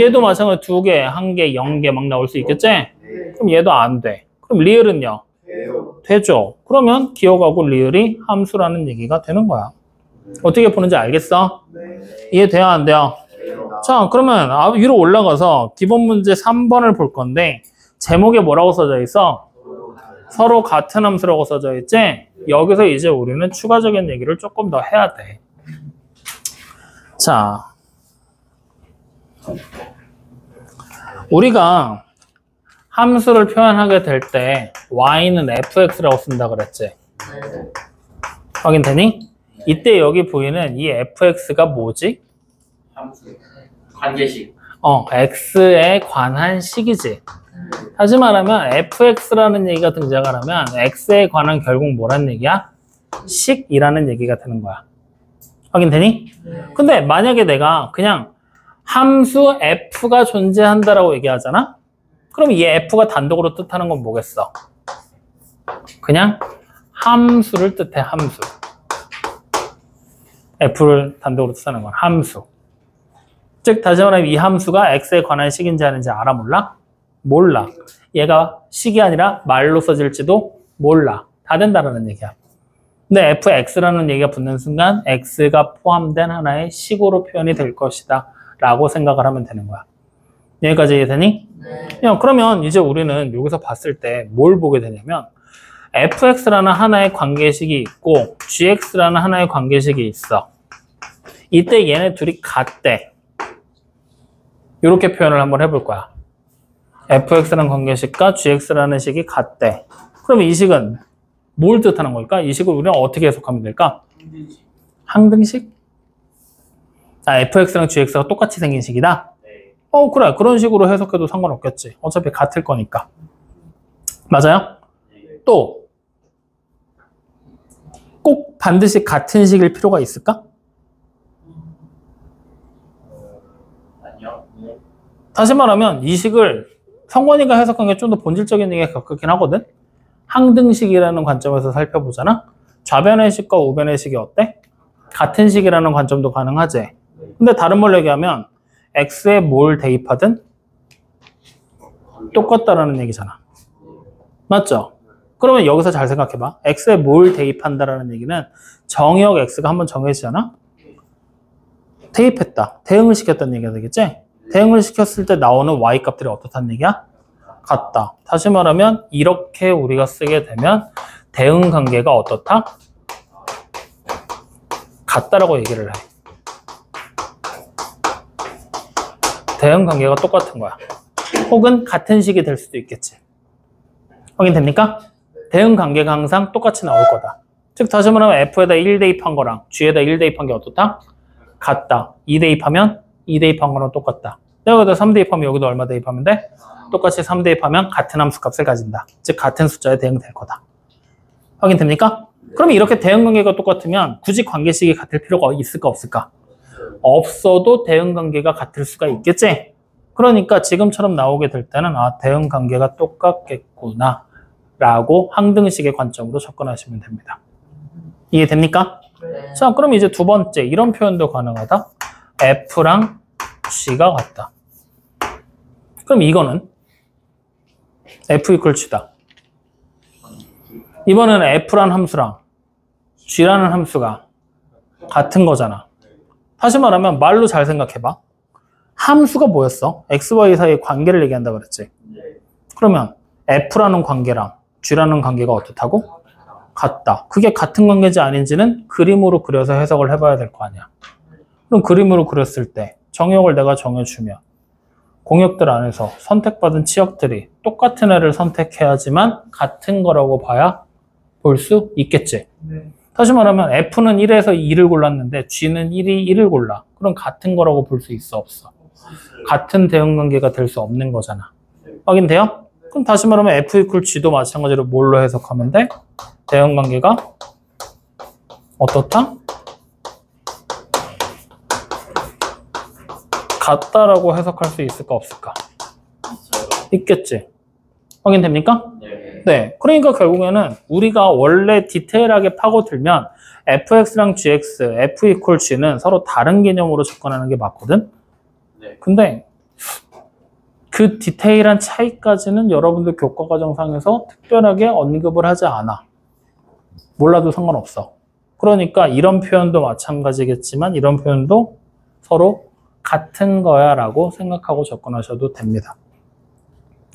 얘도 마찬가지로 2개, 1개, 0개 막 나올 수 있겠지? 그럼 얘도 안 돼. 그럼 리을은요? 되죠. 그러면 기억하고 리을이 함수라는 얘기가 되는 거야. 어떻게 보는지 알겠어? 이해돼요? 안 돼요? 자, 그러면 위로 올라가서 기본 문제 3번을 볼 건데 제목에 뭐라고 써져 있어? 서로 같은 함수라고 써져 있지? 여기서 이제 우리는 추가적인 얘기를 조금 더 해야 돼. 자, 우리가 함수를 표현하게 될 때 y는 fx라고 쓴다 그랬지? 확인되니? 이때 여기 보이는 이 fx가 뭐지? 관계식. x에 관한 식이지. 다시 말하면 fx라는 얘기가 등장을 하면 x에 관한 결국 뭐란 얘기야? 식이라는 얘기가 되는 거야. 확인되니? 근데 만약에 내가 그냥 함수 f가 존재한다라고 얘기하잖아? 그럼 이 f가 단독으로 뜻하는 건 뭐겠어? 그냥 함수를 뜻해, 함수. f를 단독으로 뜻하는 건 함수. 즉, 다시 말하면 이 함수가 x에 관한 식인지 아닌지 알아, 몰라? 몰라. 얘가 식이 아니라 말로 써질지도 몰라. 다 된다라는 얘기야. 근데 fx라는 얘기가 붙는 순간 x가 포함된 하나의 식으로 표현이 될 것이다 라고 생각을 하면 되는 거야. 여기까지 이해되니? 네. 그러면 이제 우리는 여기서 봤을 때 뭘 보게 되냐면 fx라는 하나의 관계식이 있고 gx라는 하나의 관계식이 있어. 이때 얘네 둘이 같대. 이렇게 표현을 한번 해볼 거야. fx라는 관계식과 gx라는 식이 같대. 그러면 이 식은 뭘 뜻하는 걸까? 이 식을 우리는 어떻게 해석하면 될까? 항등식? fx랑 gx가 똑같이 생긴 식이다? 그래. 그런 식으로 해석해도 상관없겠지. 어차피 같을 거니까. 맞아요? 또 꼭 반드시 같은 식일 필요가 있을까? 다시 말하면 이 식을 성권이가 해석한 게 좀 더 본질적인 얘기가 가깝긴 하거든. 항등식이라는 관점에서 살펴보잖아. 좌변의 식과 우변의 식이 어때? 같은 식이라는 관점도 가능하지. 근데 다른 말로 얘기하면 x에 뭘 대입하든 똑같다라는 얘기잖아. 맞죠? 그러면 여기서 잘 생각해봐. x에 뭘 대입한다라는 얘기는 정의역 x가 한번 정해지잖아? 대입했다. 대응을 시켰다는 얘기가 되겠지? 대응을 시켰을 때 나오는 y 값들이 어떻다는 얘기야? 같다. 다시 말하면 이렇게 우리가 쓰게 되면 대응 관계가 어떻다? 같다라고 얘기를 해. 대응 관계가 똑같은 거야. 혹은 같은 식이 될 수도 있겠지. 확인됩니까? 대응 관계가 항상 똑같이 나올 거다. 즉 다시 말하면 F에다 1 대입한 거랑 G에다 1 대입한 게 어떻다? 같다. 2 대입하면 2 대입한 거랑 똑같다. 여기다 3 대입하면 여기도 얼마 대입하면 돼? 똑같이 3 대입하면 같은 함수 값을 가진다. 즉 같은 숫자에 대응될 거다. 확인됩니까? 그러면 이렇게 대응 관계가 똑같으면 굳이 관계식이 같을 필요가 있을까 없을까? 없어도 대응 관계가 같을 수가 있겠지? 그러니까 지금처럼 나오게 될 때는 아, 대응 관계가 똑같겠구나 라고 항등식의 관점으로 접근하시면 됩니다. 이해됩니까? 네. 자, 그럼 이제 두 번째 이런 표현도 가능하다. F랑 G가 같다. 그럼 이거는 F 이퀄 G다. 이번에는 F라는 함수랑 G라는 함수가 같은 거잖아. 다시 말하면 말로 잘 생각해봐. 함수가 뭐였어? X, Y 사이의 관계를 얘기한다 그랬지. 그러면 F라는 관계랑 G라는 관계가 어떻다고? 같다. 그게 같은 관계인지 아닌지는 그림으로 그려서 해석을 해봐야 될 거 아니야. 그럼 그림으로 그렸을 때 정역을 내가 정해주면 공역들 안에서 선택받은 치역들이 똑같은 애를 선택해야지만 같은 거라고 봐야 볼 수 있겠지. 다시 말하면 F는 1에서 2를 골랐는데 G는 1이 1을 골라. 그럼 같은 거라고 볼 수 있어 없어? 같은 대응 관계가 될 수 없는 거잖아. 확인돼요? 그럼 다시 말하면 F 이퀄 G도 마찬가지로 뭘로 해석하면 돼? 대응 관계가 어떻다? 같다라고 해석할 수 있을까 없을까? 있겠지. 확인됩니까? 네. 그러니까 결국에는 우리가 원래 디테일하게 파고들면 fx랑 gx, f 이퀄 g는 서로 다른 개념으로 접근하는 게 맞거든? 근데 그 디테일한 차이까지는 여러분들 교과과정상에서 특별하게 언급을 하지 않아. 몰라도 상관없어. 그러니까 이런 표현도 마찬가지겠지만 이런 표현도 서로 같은 거야 라고 생각하고 접근하셔도 됩니다.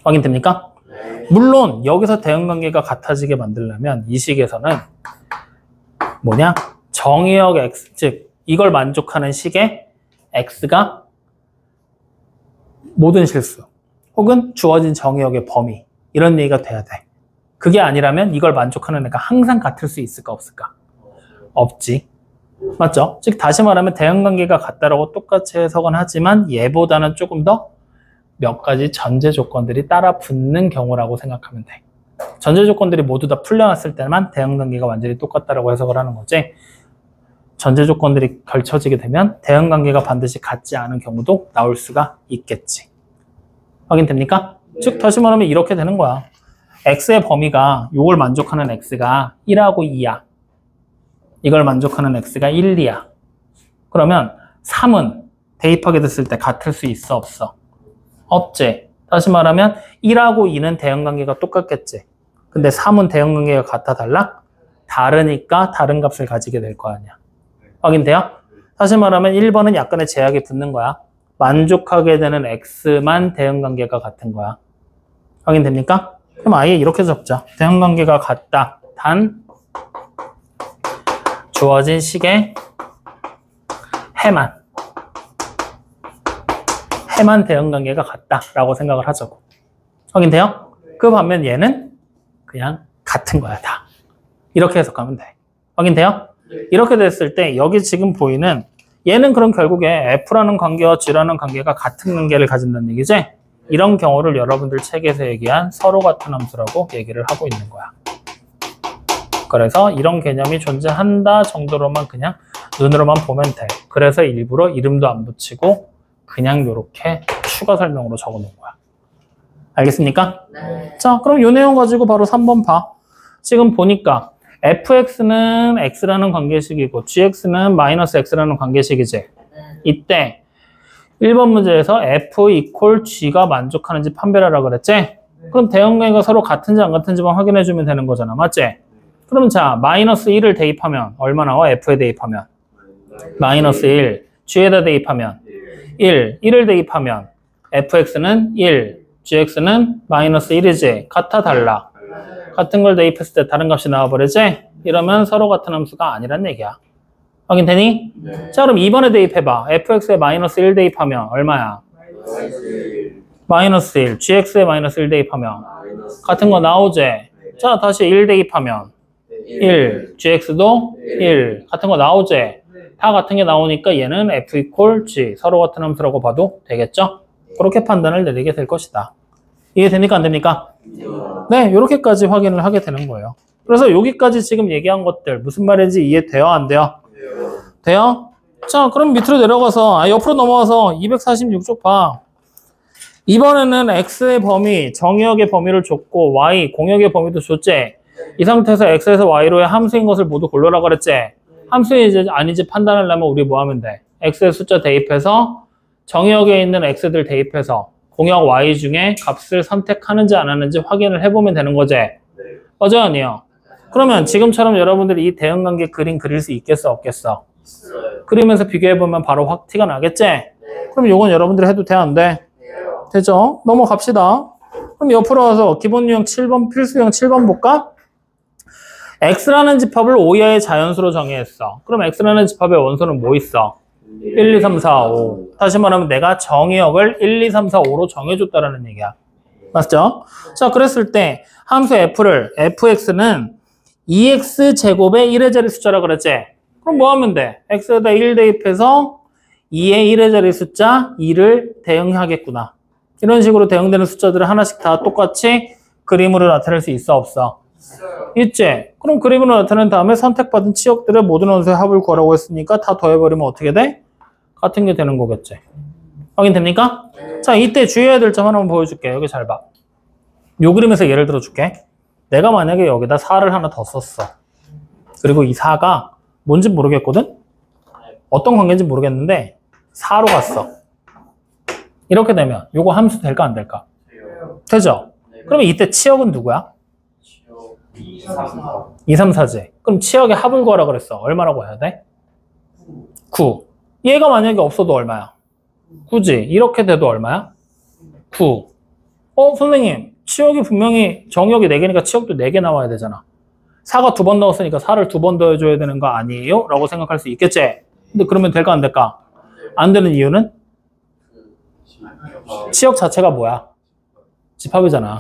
확인됩니까? 물론 여기서 대응관계가 같아지게 만들려면 이 식에서는 뭐냐? 정의역 x, 즉 이걸 만족하는 식의 x가 모든 실수 혹은 주어진 정의역의 범위 이런 얘기가 돼야 돼. 그게 아니라면 이걸 만족하는 애가 항상 같을 수 있을까 없을까? 없지. 맞죠? 즉 다시 말하면 대응관계가 같다라고 똑같이 해석은 하지만 얘보다는 조금 더 몇 가지 전제 조건들이 따라 붙는 경우라고 생각하면 돼. 전제 조건들이 모두 다 풀려났을 때만 대응관계가 완전히 똑같다라고 해석을 하는 거지. 전제 조건들이 걸쳐지게 되면 대응관계가 반드시 같지 않은 경우도 나올 수가 있겠지. 확인됩니까? 즉 다시 말하면 이렇게 되는 거야. x의 범위가 이걸 만족하는 x가 1하고 2야. 이걸 만족하는 x가 1, 2야. 그러면 3은 대입하게 됐을 때 같을 수 있어 없어? 없지. 다시 말하면 1하고 2는 대응관계가 똑같겠지. 근데 3은 대응관계가 같아 달라? 다르니까 다른 값을 가지게 될 거 아니야. 확인돼요? 다시 말하면 1번은 약간의 제약이 붙는 거야. 만족하게 되는 x만 대응관계가 같은 거야. 확인됩니까? 그럼 아예 이렇게 적자. 대응관계가 같다. 단 주어진 식의 해만 대응관계가 같다라고 생각을 하자고. 확인돼요? 그 반면 얘는 그냥 같은 거야 다. 이렇게 해석하면 돼. 확인돼요? 이렇게 됐을 때 여기 지금 보이는 얘는 그럼 결국에 F라는 관계와 G라는 관계가 같은 관계를 가진다는 얘기지? 이런 경우를 여러분들 책에서 얘기한 서로 같은 함수라고 얘기를 하고 있는 거야. 그래서 이런 개념이 존재한다 정도로만 그냥 눈으로만 보면 돼. 그래서 일부러 이름도 안 붙이고 그냥 이렇게 추가 설명으로 적어 놓은 거야. 알겠습니까? 네. 자, 그럼 이 내용 가지고 바로 3번 봐. 지금 보니까 fx는 x라는 관계식이고 gx는 마이너스 x라는 관계식이지. 이때 1번 문제에서 f 이퀄 g가 만족하는지 판별하라 그랬지? 그럼 대응관계가 서로 같은지 안 같은지만 확인해 주면 되는 거잖아. 맞지? 그럼 자, 마이너스 1을 대입하면 얼마 나와? f에 대입하면 마이너스 1, g에다 대입하면 1, 1을 대입하면 fx는 1, gx는 마이너스 1이지. 같아 달라? 같은 걸 대입했을 때 다른 값이 나와버리지? 이러면 서로 같은 함수가 아니란 얘기야. 확인되니? 네. 자, 그럼 2번에 대입해봐. fx에 마이너스 1 대입하면 얼마야? 마이너스 1. gx에 마이너스 1 대입하면 같은 거 나오지? 자, 다시 1 대입하면 1. gx도 1. 같은 거 나오지? 다 같은 게 나오니까 얘는 f 이퀄 g. 서로 같은 함수라고 봐도 되겠죠? 그렇게 판단을 내리게 될 것이다. 이해됩니까? 안 됩니까? 네, 이렇게까지 확인을 하게 되는 거예요. 그래서 여기까지 지금 얘기한 것들 무슨 말인지 이해돼요? 안 돼요? 돼요? 자, 그럼 밑으로 내려가서 옆으로 넘어와서 246쪽 봐. 이번에는 x의 범위, 정의역의 범위를 줬고 y, 공역의 범위도 줬지. 이 상태에서 x에서 y로의 함수인 것을 모두 골라라 그랬지. 함수인지 아닌지 판단하려면 우리 뭐 하면 돼? x의 숫자 대입해서 정의역에 있는 x들 대입해서 공역 y 중에 값을 선택하는지 안 하는지 확인을 해보면 되는 거지. 맞아요? 아니에요? 그러면 지금처럼 여러분들이 이 대응관계 그림 그릴 수 있겠어? 없겠어? 그리면서 비교해보면 바로 확 티가 나겠지? 그럼 이건 여러분들이 해도 돼? 안 돼? 되죠? 넘어갑시다. 그럼 옆으로 와서 기본 유형 7번, 필수 유형 7번 볼까? x라는 집합을 5 이하의 자연수로 정의했어. 그럼 x라는 집합의 원소는 뭐 있어? 1, 2, 3, 4, 5. 다시 말하면 내가 정의역을 1, 2, 3, 4, 5로 정해줬다라는 얘기야. 맞죠? 자, 그랬을 때 함수 f를 fx는 2x제곱의 1의 자리 숫자라 그랬지? 그럼 뭐 하면 돼? x에다 1 대입해서 2의 1의 자리 숫자 2를 대응하겠구나. 이런 식으로 대응되는 숫자들을 하나씩 다 똑같이 그림으로 나타낼 수 있어? 없어? 있지? 그럼 그림으로 나타낸 다음에 선택받은 치역들의 모든 원소의 합을 구하라고 했으니까 다 더해버리면 어떻게 돼? 같은 게 되는 거겠지. 확인됩니까? 자, 이때 주의해야 될 점 하나만 보여줄게. 여기 잘 봐. 요 그림에서 예를 들어 줄게. 내가 만약에 여기다 4를 하나 더 썼어. 그리고 이 4가 뭔지 모르겠거든? 어떤 관계인지 모르겠는데 4로 갔어. 이렇게 되면 요거 함수 될까 안 될까? 되죠? 그러면 이때 치역은 누구야? 2, 3, 4지. 그럼 치역의 합을 구하라 그랬어. 얼마라고 해야 돼? 9. 얘가 만약에 없어도 얼마야? 9지. 이렇게 돼도 얼마야? 9. 선생님. 치역이 분명히 정역이 4개니까 치역도 4개 나와야 되잖아. 4가 2번 넣었으니까 4를 2번 더해줘야 되는 거 아니에요? 라고 생각할 수 있겠지? 근데 그러면 될까 안 될까? 안 되는 이유는? 치역 자체가 뭐야? 집합이잖아.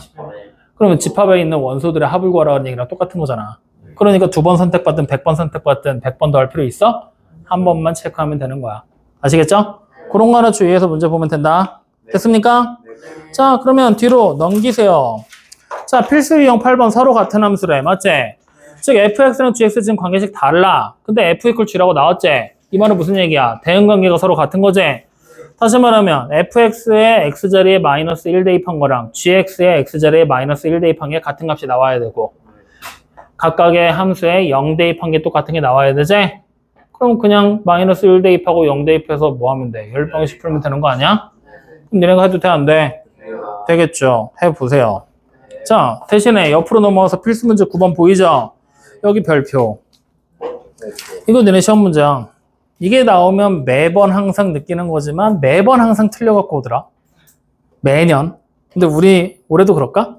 그러면 집합에 있는 원소들의 합을 구하라는 얘기랑 똑같은 거잖아. 그러니까 2번 선택받든 100번 선택받든 100번 더 할 필요 있어? 한 번만 체크하면 되는 거야. 아시겠죠? 그런 거 하나 주의해서 문제 보면 된다. 됐습니까? 자, 그러면 뒤로 넘기세요. 자, 필수 유형 8번 서로 같은 함수래. 맞지? 즉 fx랑 gx 지금 관계식 달라. 근데 f 이퀄 g라고 나왔지? 이 말은 무슨 얘기야? 대응관계가 서로 같은 거지? 다시 말하면 fx의 x자리에 마이너스 1 대입한 거랑 gx의 x자리에 마이너스 1 대입한 게 같은 값이 나와야 되고 각각의 함수에 0 대입한 게 똑같은 게 나와야 되지? 그럼 그냥 마이너스 1 대입하고 0 대입해서 뭐 하면 돼? 열방식 풀면 되는 거 아니야? 그럼 너네가 해도 돼? 안 돼? 되겠죠? 해보세요. 자, 대신에 옆으로 넘어와서 필수 문제 9번 보이죠? 여기 별표. 이거 너네 시험 문제야. 이게 나오면 매번 항상 느끼는 거지만 매번 항상 틀려갖고 오더라. 매년. 근데 우리 올해도 그럴까?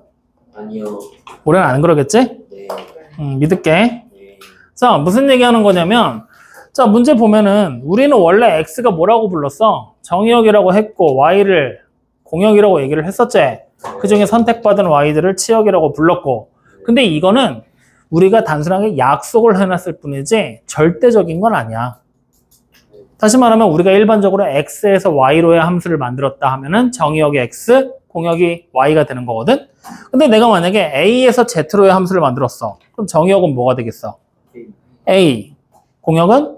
아니요. 올해는 안 그러겠지? 네. 믿을게. 네. 자, 무슨 얘기하는 거냐면 자, 문제 보면은 우리는 원래 x가 뭐라고 불렀어? 정의역이라고 했고 y를 공역이라고 얘기를 했었지? 그 중에 선택받은 y들을 치역이라고 불렀고 근데 이거는 우리가 단순하게 약속을 해놨을 뿐이지 절대적인 건 아니야. 다시 말하면 우리가 일반적으로 x에서 y로의 함수를 만들었다 하면은 정의역이 x, 공역이 y가 되는 거거든? 근데 내가 만약에 a에서 z로의 함수를 만들었어. 그럼 정의역은 뭐가 되겠어? a, 공역은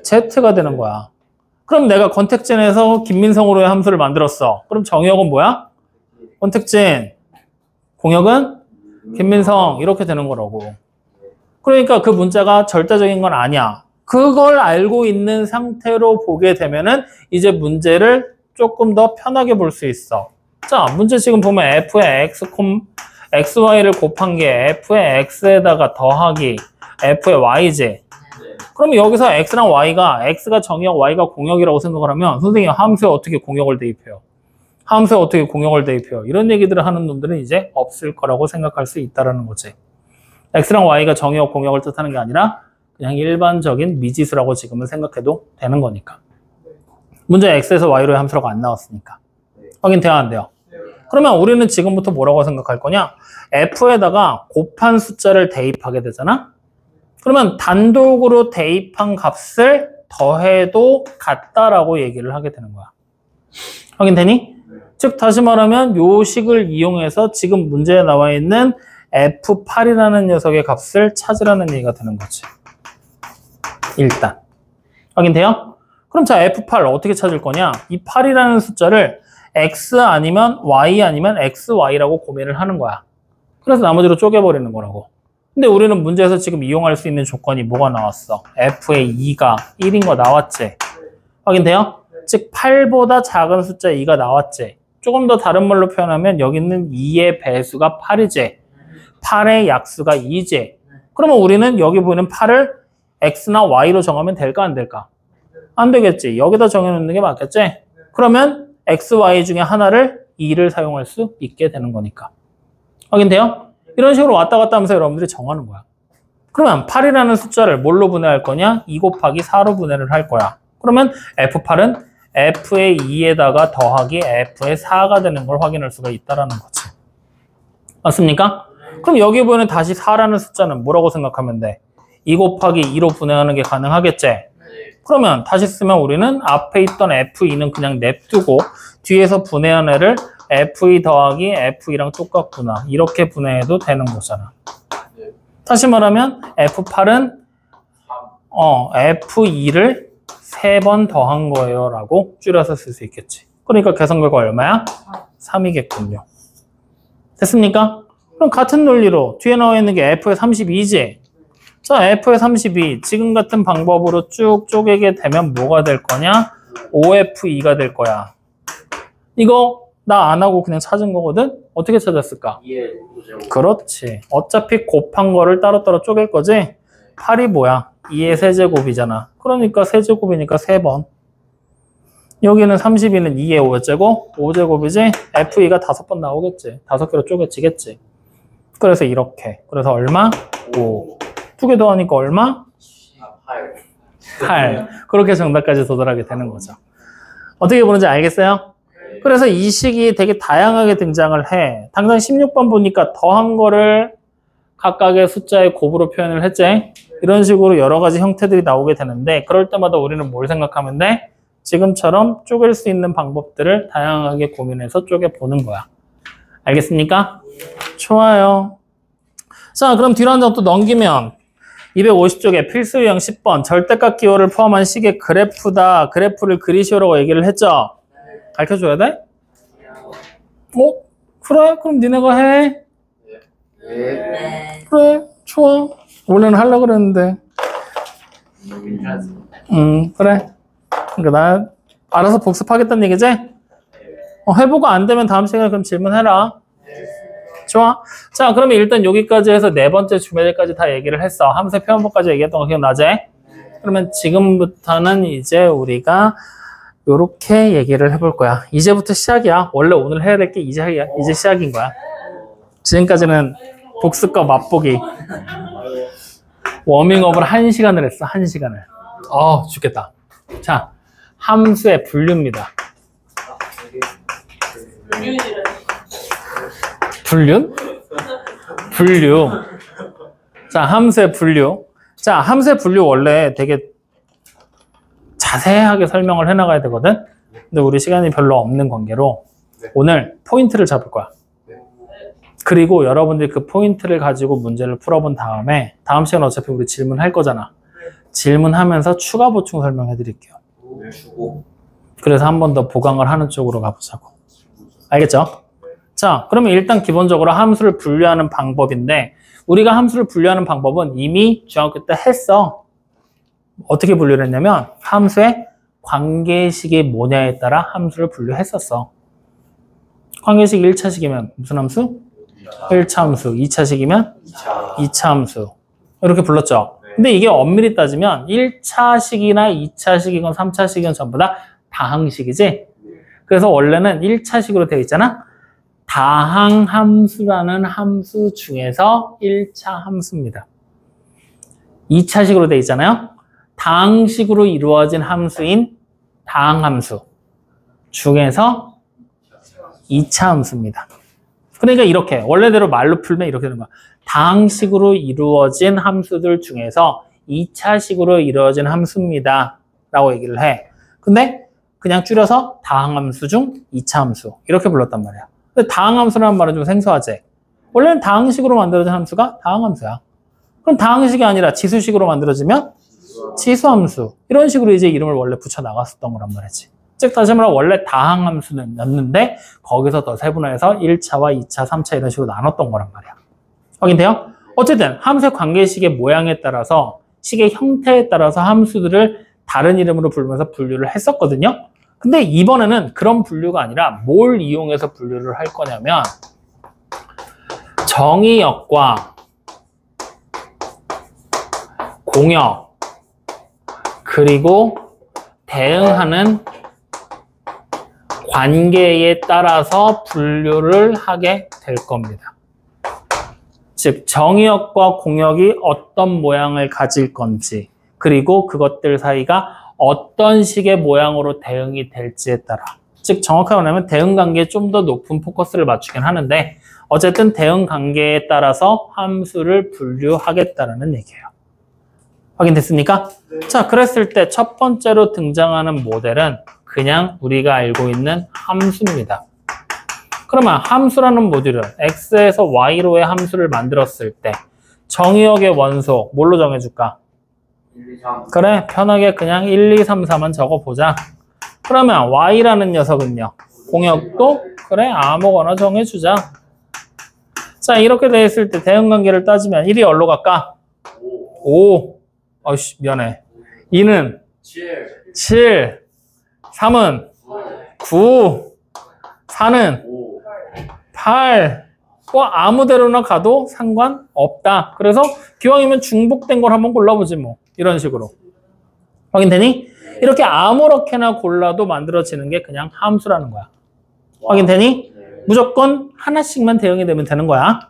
z가 되는 거야. 그럼 내가 권택진에서 김민성으로의 함수를 만들었어. 그럼 정의역은 뭐야? 권택진. 공역은 김민성. 이렇게 되는 거라고. 그러니까 그 문자가 절대적인 건 아니야. 그걸 알고 있는 상태로 보게 되면은 이제 문제를 조금 더 편하게 볼 수 있어. 자, 문제 지금 보면 f의 xy를 곱한 게 f의 x에다가 더하기 f의 y지. 그러면 여기서 x랑 y가 x가 정의역, y가 공역이라고 생각을 하면 선생님 함수에 어떻게 공역을 대입해요? 함수에 어떻게 공역을 대입해요? 이런 얘기들을 하는 놈들은 이제 없을 거라고 생각할 수 있다는 거지. x랑 y가 정의역, 공역을 뜻하는 게 아니라 그냥 일반적인 미지수라고 지금은 생각해도 되는 거니까. 문제 x에서 y로의 함수라고 안 나왔으니까. 확인돼야 안 돼요? 그러면 우리는 지금부터 뭐라고 생각할 거냐? f에다가 곱한 숫자를 대입하게 되잖아? 그러면 단독으로 대입한 값을 더해도 같다라고 얘기를 하게 되는 거야. 확인되니? 즉 다시 말하면 요 식을 이용해서 지금 문제에 나와 있는 F8이라는 녀석의 값을 찾으라는 얘기가 되는 거지. 일단. 확인돼요? 그럼 자 F8 어떻게 찾을 거냐? 이 8이라는 숫자를 X 아니면 Y 아니면 XY라고 고민을 하는 거야. 그래서 나머지로 쪼개버리는 거라고. 근데 우리는 문제에서 지금 이용할 수 있는 조건이 뭐가 나왔어? F의 2가 1인 거 나왔지? 확인돼요? 즉 8보다 작은 숫자 2가 나왔지? 조금 더 다른 말로 표현하면 여기는 2의 배수가 8이지? 8의 약수가 2지? 그러면 우리는 여기 보이는 8을 X나 Y로 정하면 될까 안 될까? 안 되겠지? 여기다 정해놓는 게 맞겠지? 그러면 X, Y 중에 하나를 2를 사용할 수 있게 되는 거니까. 확인돼요? 이런 식으로 왔다 갔다 하면서 여러분들이 정하는 거야. 그러면 8이라는 숫자를 뭘로 분해할 거냐? 2 곱하기 4로 분해를 할 거야. 그러면 F8은 F의 2에다가 더하기 F의 4가 되는 걸 확인할 수가 있다는 거지. 맞습니까? 그럼 여기 보이는 다시 4라는 숫자는 뭐라고 생각하면 돼? 2 곱하기 2로 분해하는 게 가능하겠지? 그러면 다시 쓰면 우리는 앞에 있던 F2는 그냥 냅두고 뒤에서 분해한 애를 F2 더하기 F2랑 똑같구나. 이렇게 분해해도 되는 거잖아. 다시 말하면 F8은 F2를 3번 더한 거예요 라고 줄여서 쓸 수 있겠지. 그러니까 계산 결과 얼마야? 3이겠군요. 됐습니까? 그럼 같은 논리로 뒤에 나와 있는 게 F의 32지? 자, F의 32 지금 같은 방법으로 쭉 쪼개게 되면 뭐가 될 거냐? 5F2가 될 거야. 이거 나 안 하고 그냥 찾은 거거든? 어떻게 찾았을까? 그렇지. 어차피 곱한 거를 따로따로 쪼갤 거지? 8이 뭐야? 2의 세제곱이잖아. 그러니까 세제곱이니까 3번. 여기는 32는 2의 5제곱? 5제곱이지? F2가 5번 나오겠지. 5개로 쪼개지겠지. 그래서 이렇게. 그래서 얼마? 5. 2개 더하니까 얼마? 8. 그렇게 정답까지 도달하게 되는 거죠. 어떻게 보는지 알겠어요? 그래서 이 식이 되게 다양하게 등장을 해. 당장 16번 보니까 더한 거를 각각의 숫자의 곱으로 표현을 했지? 이런 식으로 여러 가지 형태들이 나오게 되는데 그럴 때마다 우리는 뭘 생각하면 돼? 지금처럼 쪼갤 수 있는 방법들을 다양하게 고민해서 쪼개보는 거야. 알겠습니까? 좋아요. 자, 그럼 뒤로 한 장 또 넘기면 250쪽에 필수 유형 10번 절대값 기호를 포함한 식의 그래프다. 그래프를 그리시오라고 얘기를 했죠? 가르쳐줘야 돼? 그래? 그럼 니네가 해. 네. 그래, 좋아. 원래는 하려고 그랬는데. 그래. 그러니까 나 알아서 복습하겠다는 얘기지? 해보고 안 되면 다음 시간에 그럼 질문해라. 좋아. 자, 그러면 일단 여기까지 해서 네 번째 주제까지 다 얘기를 했어. 함수의 표현법까지 얘기했던 거 기억나지? 그러면 지금부터는 이제 우리가 요렇게 얘기를 해볼 거야. 이제부터 시작이야. 원래 오늘 해야 될 게 이제 시작인 거야. 지금까지는 복습과 맛보기. 워밍업을 1시간을 했어. 1시간을. 죽겠다. 자, 함수의 분류입니다. 분류? 분류. 자, 함수의 분류. 자, 함수의 분류 원래 되게 자세하게 설명을 해나가야 되거든? 근데 우리 시간이 별로 없는 관계로 오늘 포인트를 잡을 거야. 그리고 여러분들이 그 포인트를 가지고 문제를 풀어본 다음에 다음 시간에 어차피 우리 질문할 거잖아. 질문하면서 추가 보충 설명해 드릴게요. 주고. 그래서 한 번 더 보강을 하는 쪽으로 가보자고. 알겠죠? 자, 그러면 일단 기본적으로 함수를 분류하는 방법인데 우리가 함수를 분류하는 방법은 이미 중학교 때 했어. 어떻게 분류를 했냐면 함수의 관계식이 뭐냐에 따라 함수를 분류했었어. 관계식 1차식이면 무슨 함수? 1차 함수. 2차식이면 2차 함수. 이렇게 불렀죠. 근데 이게 엄밀히 따지면 1차식이나 2차식이건 3차식이건 전부 다 다항식이지. 그래서 원래는 1차식으로 되어 있잖아. 다항함수라는 함수 중에서 1차 함수입니다. 2차식으로 되어 있잖아요. 다항식으로 이루어진 함수인 다항함수 중에서 2차 함수입니다. 그러니까 이렇게 원래대로 말로 풀면 이렇게 되는 거야. 다항식으로 이루어진 함수들 중에서 2차식으로 이루어진 함수입니다 라고 얘기를 해. 근데 그냥 줄여서 다항함수 중 2차 함수 이렇게 불렀단 말이야. 근데 다항함수라는 말은 좀 생소하지? 원래는 다항식으로 만들어진 함수가 다항함수야. 그럼 다항식이 아니라 지수식으로 만들어지면 지수함수. 이런 식으로 이제 이름을 원래 붙여 나갔었던 거란 말이지. 즉 다시 말하면 원래 다항함수는 였는데 거기서 더 세분화해서 1차와 2차, 3차 이런 식으로 나눴던 거란 말이야. 확인돼요? 어쨌든 함수의 관계식의 모양에 따라서 식의 형태에 따라서 함수들을 다른 이름으로 부르면서 분류를 했었거든요. 근데 이번에는 그런 분류가 아니라 뭘 이용해서 분류를 할 거냐면 정의역과 공역 그리고 대응하는 관계에 따라서 분류를 하게 될 겁니다. 즉 정의역과 공역이 어떤 모양을 가질 건지 그리고 그것들 사이가 어떤 식의 모양으로 대응이 될지에 따라 즉 정확하게 말하면 대응 관계에 좀 더 높은 포커스를 맞추긴 하는데 어쨌든 대응 관계에 따라서 함수를 분류하겠다는 얘기예요. 확인됐습니까? 네. 자, 그랬을 때 첫 번째로 등장하는 모델은 그냥 우리가 알고 있는 함수입니다. 그러면 함수라는 모듈은 x에서 y로의 함수를 만들었을 때 정의역의 원소 뭘로 정해줄까? 1, 2, 3. 그래, 편하게 그냥 1, 2, 3, 4만 적어보자. 그러면 y라는 녀석은요. 공역도 그래 아무거나 정해주자. 자, 이렇게 돼 있을 때 대응관계를 따지면 1이 어디로 갈까? 5. 어이씨 미안해. 2는 7, 7. 3은 9. 4는 5. 8. 뭐 아무데로나 가도 상관없다. 그래서 기왕이면 중복된 걸 한번 골라보지 뭐. 이런 식으로. 확인되니? 이렇게 아무렇게나 골라도 만들어지는 게 그냥 함수라는 거야. 확인되니? 무조건 하나씩만 대응이 되면 되는 거야.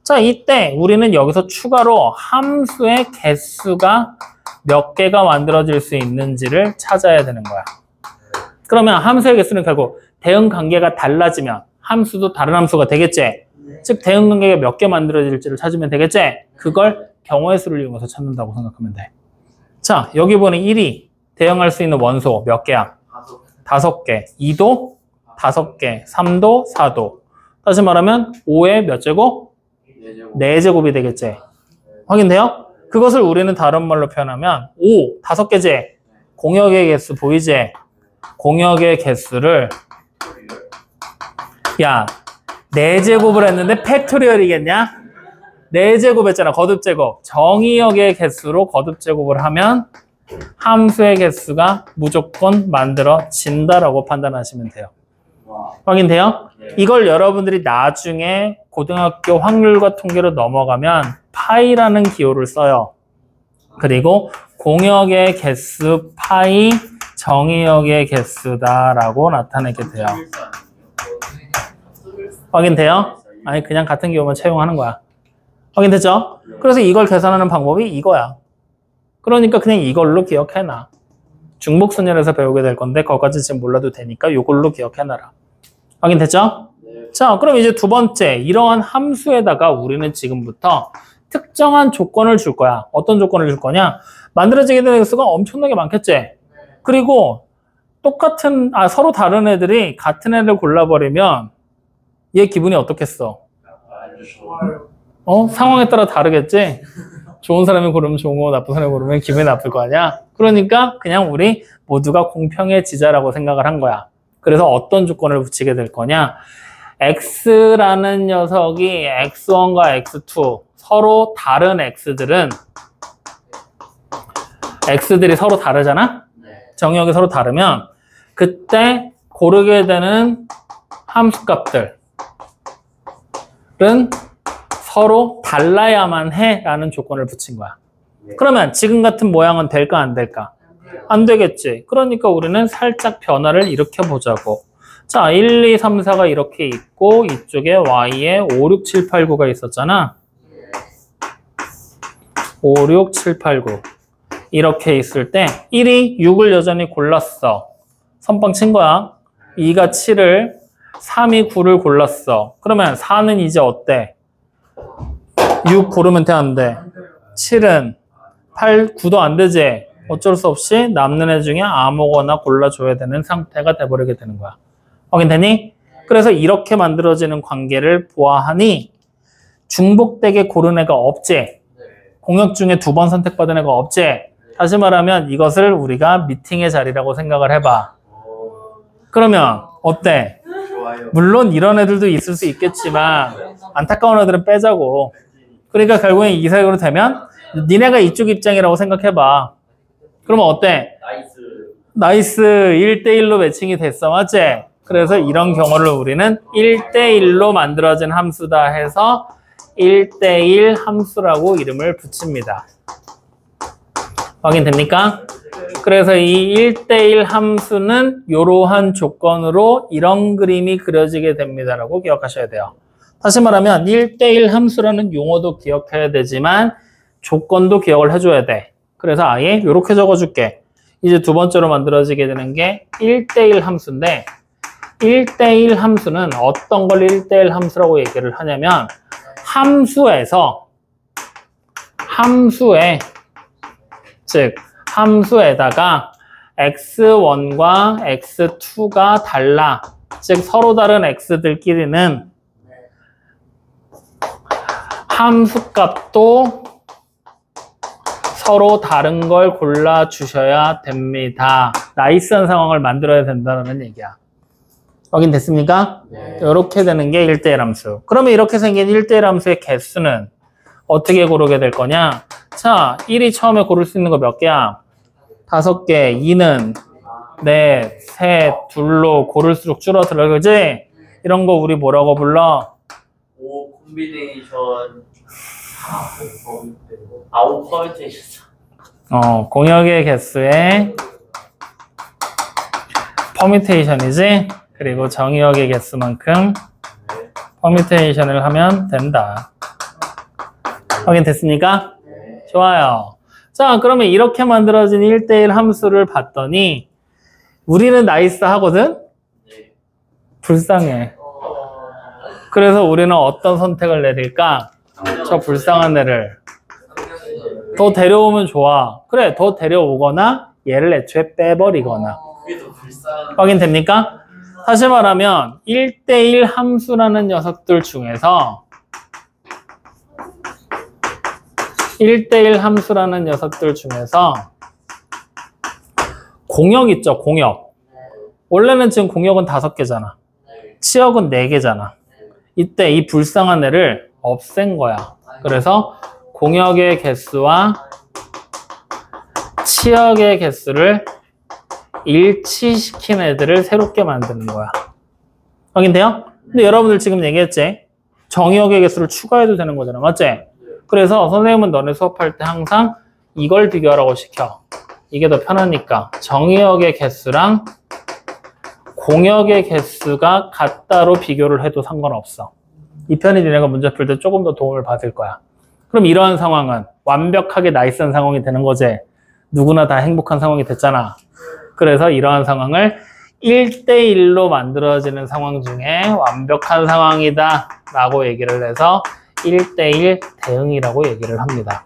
자, 이때 우리는 여기서 추가로 함수의 개수가 몇 개가 만들어질 수 있는지를 찾아야 되는 거야. 그러면 함수의 개수는 결국 대응 관계가 달라지면 함수도 다른 함수가 되겠지? 즉 대응 관계가 몇 개 만들어질지를 찾으면 되겠지? 그걸 경우의 수를 이용해서 찾는다고 생각하면 돼. 자, 여기 보는 1이 대응할 수 있는 원소 몇 개야? 5개. 2도 5개. 3도 4도. 다시 말하면 5의 몇 제곱? 4제곱이 되겠지? 확인돼요? 그것을 우리는 다른 말로 표현하면 5, 5개지? 공역의 개수 보이지? 공역의 개수를 야, 4제곱을 했는데 팩토리얼이겠냐? 4제곱 했잖아. 거듭제곱. 정의역의 개수로 거듭제곱을 하면 함수의 개수가 무조건 만들어진다라고 판단하시면 돼요. 확인돼요? 이걸 여러분들이 나중에 고등학교 확률과 통계로 넘어가면 파이라는 기호를 써요. 그리고 공역의 개수 파이, 정의역의 개수다라고 나타내게 돼요. 확인돼요? 아니 그냥 같은 기호만 채용하는 거야. 확인됐죠? 그래서 이걸 계산하는 방법이 이거야. 그러니까 그냥 이걸로 기억해놔. 중복순열에서 배우게 될 건데 그것까지 지금 몰라도 되니까 이걸로 기억해놔라. 확인됐죠? 네. 자, 그럼 이제 두 번째 이러한 함수에다가 우리는 지금부터 특정한 조건을 줄 거야. 어떤 조건을 줄 거냐? 만들어지게 되는 수가 엄청나게 많겠지? 그리고 똑같은 서로 다른 애들이 같은 애를 골라버리면 얘 기분이 어떻겠어? 상황에 따라 다르겠지? 좋은 사람이 고르면 좋은 거고 나쁜 사람이 고르면 기분이 나쁠 거 아니야? 그러니까 그냥 우리 모두가 공평해지자라고 생각을 한 거야. 그래서 어떤 조건을 붙이게 될 거냐? x라는 녀석이 x1과 x2 서로 다른 x들이 서로 다르잖아? 정의역이 서로 다르면 그때 고르게 되는 함수값들은 서로 달라야만 해 라는 조건을 붙인 거야. 그러면 지금 같은 모양은 될까 안 될까? 안 되겠지. 그러니까 우리는 살짝 변화를 일으켜 보자고. 자, 1, 2, 3, 4가 이렇게 있고 이쪽에 y에 5, 6, 7, 8, 9가 있었잖아. 5, 6, 7, 8, 9 이렇게 있을 때 1이 6을 여전히 골랐어. 선빵 친 거야. 2가 7을 3이 9를 골랐어. 그러면 4는 이제 어때? 6 고르면 돼, 안 돼? 7은 8, 9도 안 되지? 어쩔 수 없이 남는 애 중에 아무거나 골라줘야 되는 상태가 돼버리게 되는 거야. 확인되니? 그래서 이렇게 만들어지는 관계를 보아하니 중복되게 고른 애가 없지? 공역 중에 2번 선택받은 애가 없지? 다시 말하면 이것을 우리가 미팅의 자리라고 생각을 해봐. 그러면 어때? 좋아요. 물론 이런 애들도 있을 수 있겠지만 안타까운 애들은 빼자고. 그러니까 결국엔 이 사역으로 되면 니네가 이쪽 입장이라고 생각해봐. 그러면 어때? 나이스 1대1로 매칭이 됐어. 맞지? 그래서 이런 경우를 우리는 1대1로 만들어진 함수다 해서 1대1 함수라고 이름을 붙입니다. 확인됩니까? 그래서 이 1대1 함수는 이러한 조건으로 이런 그림이 그려지게 됩니다라고 기억하셔야 돼요. 다시 말하면 1대1 함수라는 용어도 기억해야 되지만 조건도 기억을 해줘야 돼. 그래서 아예 이렇게 적어줄게. 이제 두 번째로 만들어지게 되는 게 1대1 함수인데 1대1 함수는 어떤 걸 1대1 함수라고 얘기를 하냐면 함수에다가 x1과 x2가 달라. 즉 서로 다른 x들끼리는 함수값도 서로 다른 걸 골라주셔야 됩니다. 나이스한 상황을 만들어야 된다는 얘기야. 확인됐습니까? 이렇게 되는 게 1대1 함수. 그러면 이렇게 생긴 1대1 함수의 개수는 어떻게 고르게 될 거냐? 자, 1이 처음에 고를 수 있는 거 몇 개야? 5개, 2는 4, 3, 2로 고를수록 줄어들어, 그지? 이런 거 우리 뭐라고 불러? 오 콤비네이션. 아홉 퍼뮤테이션. 공역의 개수의 퍼뮤테이션이지? 그리고 정의역의 개수만큼 퍼뮤테이션을 하면 된다. 확인됐습니까? 좋아요. 자, 그러면 이렇게 만들어진 1대1 함수를 봤더니 우리는 나이스 하거든? 불쌍해. 그래서 우리는 어떤 선택을 내릴까? 저 불쌍한 애를 더 데려오면 좋아. 그래, 더 데려오거나 얘를 애초에 빼버리거나. 그게 더 불쌍한. 확인됩니까? 다시 말하면 1대1 함수라는 녀석들 중에서 1대1 함수라는 녀석들 중에서 공역 있죠, 공역. 원래는 지금 공역은 5개잖아. 치역은 4개잖아. 이때 이 불쌍한 애를 없앤 거야. 그래서 공역의 개수와 치역의 개수를 일치시킨 애들을 새롭게 만드는 거야. 확인돼요? 근데 여러분들 지금 얘기했지? 정의역의 개수를 추가해도 되는 거잖아. 맞지? 그래서 선생님은 너네 수업할 때 항상 이걸 비교하라고 시켜. 이게 더 편하니까. 정의역의 개수랑 공역의 개수가 같다로 비교를 해도 상관없어. 이 편이 니네가 문제 풀 때 조금 더 도움을 받을 거야. 그럼 이러한 상황은 완벽하게 나이스한 상황이 되는 거지. 누구나 다 행복한 상황이 됐잖아. 그래서 이러한 상황을 1대1로 만들어지는 상황 중에 완벽한 상황이다 라고 얘기를 해서 1대1 대응이라고 얘기를 합니다.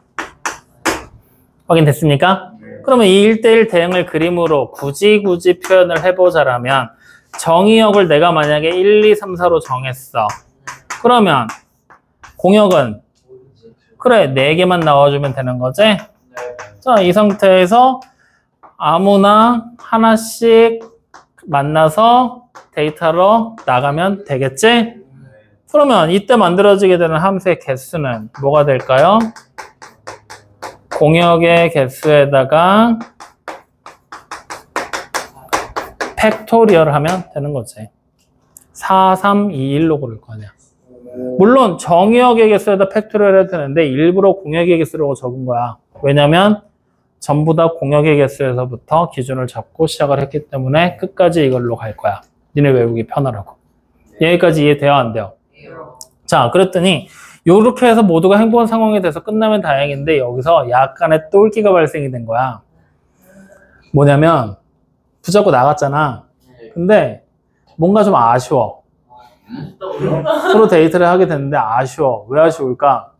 확인됐습니까? 그러면 이 1대1 대응을 그림으로 굳이 표현을 해보자라면 정의역을 내가 만약에 1, 2, 3, 4로 정했어. 그러면 공역은 그래, 4개만 나와주면 되는 거지? 네. 자, 이 상태에서 아무나 하나씩 만나서 데이터로 나가면 되겠지? 그러면 이때 만들어지게 되는 함수의 개수는 뭐가 될까요? 공역의 개수에다가 팩토리얼 하면 되는 거지. 4, 3, 2, 1로 고를 거 아니야. 물론 정의역의 개수에다 팩토리얼 해도 되는데 일부러 공역의 개수라고 적은 거야. 왜냐면 전부 다 공역의 개수에서부터 기준을 잡고 시작을 했기 때문에 끝까지 이걸로 갈 거야. 니네 외우기 편하라고. 여기까지 이해돼요? 안 돼요? 자, 그랬더니 요렇게 해서 모두가 행복한 상황이 돼서 끝나면 다행인데 여기서 약간의 똘끼가 발생이 된 거야. 뭐냐면 붙잡고 나갔잖아. 근데 뭔가 좀 아쉬워. 서로 데이트를 하게 됐는데 아쉬워. 왜 아쉬울까?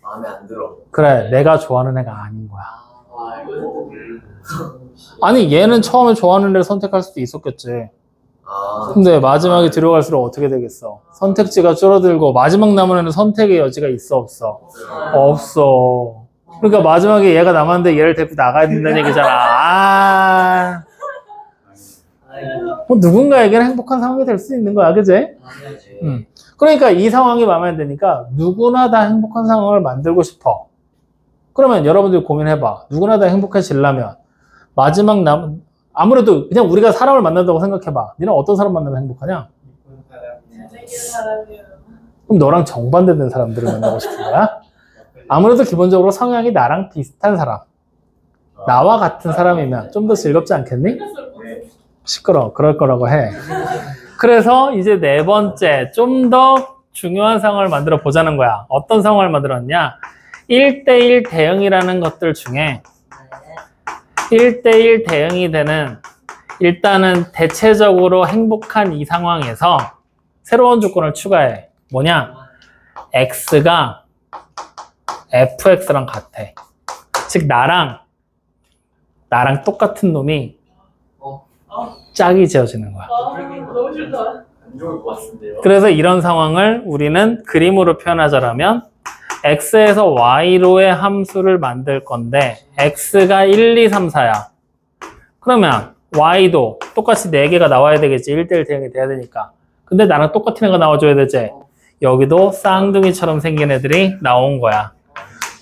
마음에 안 들어. 그래, 내가 좋아하는 애가 아닌 거야. 아, 이거 아니, 얘는 처음에 좋아하는 애를 선택할 수도 있었겠지. 아, 근데 마지막에 들어갈수록 어떻게 되겠어? 선택지가 줄어들고 마지막 남은 애는 선택의 여지가 있어, 없어? 없어. 그러니까 마지막에 얘가 남았는데 얘를 데리고 나가야 된다는 얘기잖아. 아, 뭐 누군가에게는 행복한 상황이 될 수 있는 거야, 그지? 당연하지. 그러니까 이 상황이 마음에 안 드니까 누구나 다 행복한 상황을 만들고 싶어. 그러면 여러분들 고민해봐. 누구나 다 행복해지려면 마지막 아무래도 그냥 우리가 사람을 만난다고 생각해봐. 니는 어떤 사람 만나면 행복하냐? 잘생긴 사람이요. 그럼 너랑 정반대된 사람들을 만나고 싶은 거야? 아무래도 기본적으로 성향이 나랑 비슷한 사람, 나와 같은 사람이면 좀 더 즐겁지 않겠니? 시끄러워. 그럴 거라고 해. 그래서 이제 4번째, 좀 더 중요한 상황을 만들어 보자는 거야. 어떤 상황을 만들었냐? 1대1 대응이라는 것들 중에 1대1 대응이 되는, 일단은 대체적으로 행복한 이 상황에서 새로운 조건을 추가해. 뭐냐? x가 fx랑 같아. 즉 나랑 똑같은 놈이 짝이 지어지는 거야. 아, 너무 싫다. 안 좋을 것 같은데요. 그래서 이런 상황을 우리는 그림으로 표현하자면 x에서 y로의 함수를 만들 건데 x가 1, 2, 3, 4야. 그러면 y도 똑같이 4개가 나와야 되겠지. 1대1 대응이 돼야 되니까. 근데 나랑 똑같은 애가 나와줘야 되지. 여기도 쌍둥이처럼 생긴 애들이 나온 거야.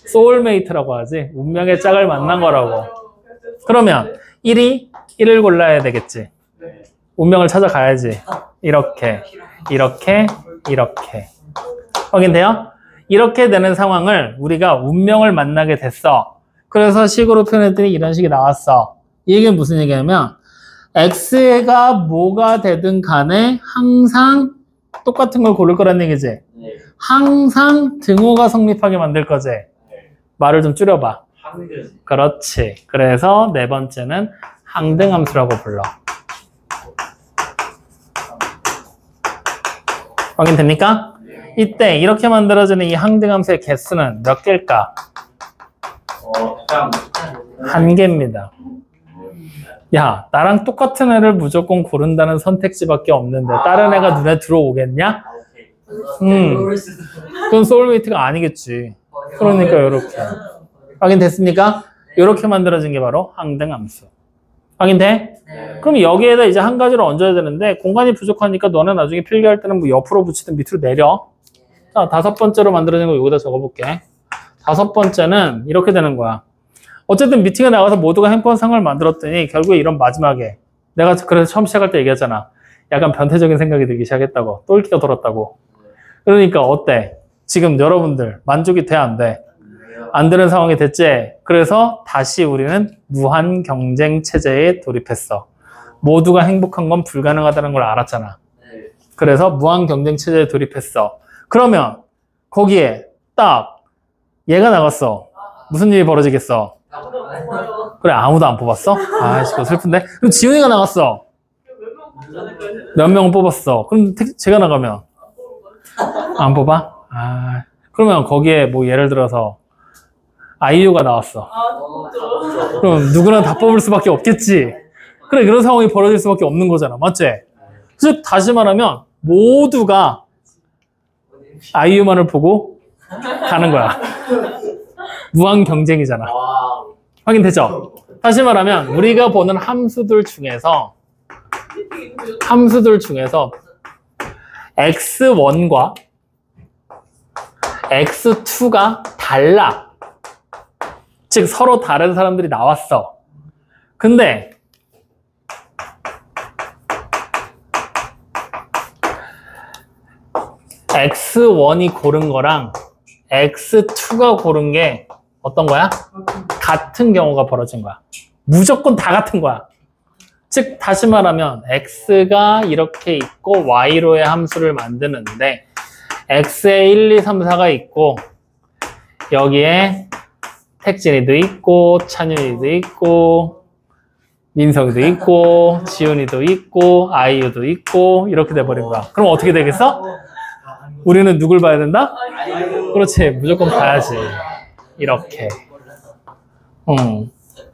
소울메이트라고 하지. 운명의 짝을 만난 거라고. 그러면 1을 골라야 되겠지. 운명을 찾아가야지. 이렇게. 확인돼요? 이렇게 되는 상황을 우리가 운명을 만나게 됐어. 그래서 식으로 표현했더니 이런 식이 나왔어. 이 얘기는 무슨 얘기냐면 x가 뭐가 되든 간에 항상 똑같은 걸 고를 거란 얘기지. 네. 항상 등호가 성립하게 만들 거지. 말을 좀 줄여봐. 한글. 그렇지. 그래서 4번째는 항등함수라고 불러. 확인됩니까? 이때 이렇게 만들어지는 이 항등함수의 개수는 몇 개일까? 약간 1개입니다. 야, 나랑 똑같은 애를 무조건 고른다는 선택지밖에 없는데 다른 애가 눈에 들어오겠냐? 오케이. 그건 소울메이트가 아니겠지. 그러니까 이렇게. 확인됐습니까? 이렇게 만들어진 게 바로 항등함수. 확인돼? 그럼 여기에다 이제 한 가지를 얹어야 되는데 공간이 부족하니까 너는 나중에 필기할 때는 뭐 옆으로 붙이든 밑으로 내려. 자, 5번째로 만들어진 거 여기다 적어볼게. 5번째는 이렇게 되는 거야. 어쨌든 미팅에 나가서 모두가 행복한 상황을 만들었더니 결국에 이런 마지막에 내가 그래서 처음 시작할 때 얘기했잖아. 약간 변태적인 생각이 들기 시작했다고. 똘끼가 돌았다고. 그러니까 어때? 지금 여러분들 만족이 돼? 안 돼? 안 되는 상황이 됐지? 그래서 다시 우리는 무한 경쟁 체제에 돌입했어. 모두가 행복한 건 불가능하다는 걸 알았잖아. 그래서 무한 경쟁 체제에 돌입했어. 그러면 거기에 딱 얘가 나갔어. 무슨 일이 벌어지겠어? 아무도 없어요. 그래, 아무도 안 뽑았어? 아이씨, 그거 슬픈데? 그럼 지훈이가 나갔어. 몇명 뽑지 않을까요? 몇 명 뽑았어. 그럼 제가 나가면 안 뽑아? 아, 그러면 거기에 뭐 예를 들어서 아이유가 나왔어. 아, 진짜. 그럼 누구나 다 뽑을 수밖에 없겠지. 그래, 그런 상황이 벌어질 수밖에 없는 거잖아. 맞지? 즉 다시 말하면 모두가 아이유만을 보고 가는 거야. 무한 경쟁이잖아. 와. 확인되죠? 다시 말하면 우리가 보는 함수들 중에서 x1과 x2가 달라. 즉 서로 다른 사람들이 나왔어. 근데 x1이 고른 거랑 x2가 고른 게 어떤 거야? 같은 경우가 벌어진 거야. 무조건 다 같은 거야. 즉 다시 말하면 x가 이렇게 있고 y로의 함수를 만드는데 x에 1, 2, 3, 4가 있고 여기에 택진이도 있고 찬윤이도 있고 민석이도 있고 지훈이도 있고 아이유도 있고 이렇게 돼버린 거야. 그럼 어떻게 되겠어? 우리는 누굴 봐야 된다? 그렇지, 무조건 봐야지. 이렇게.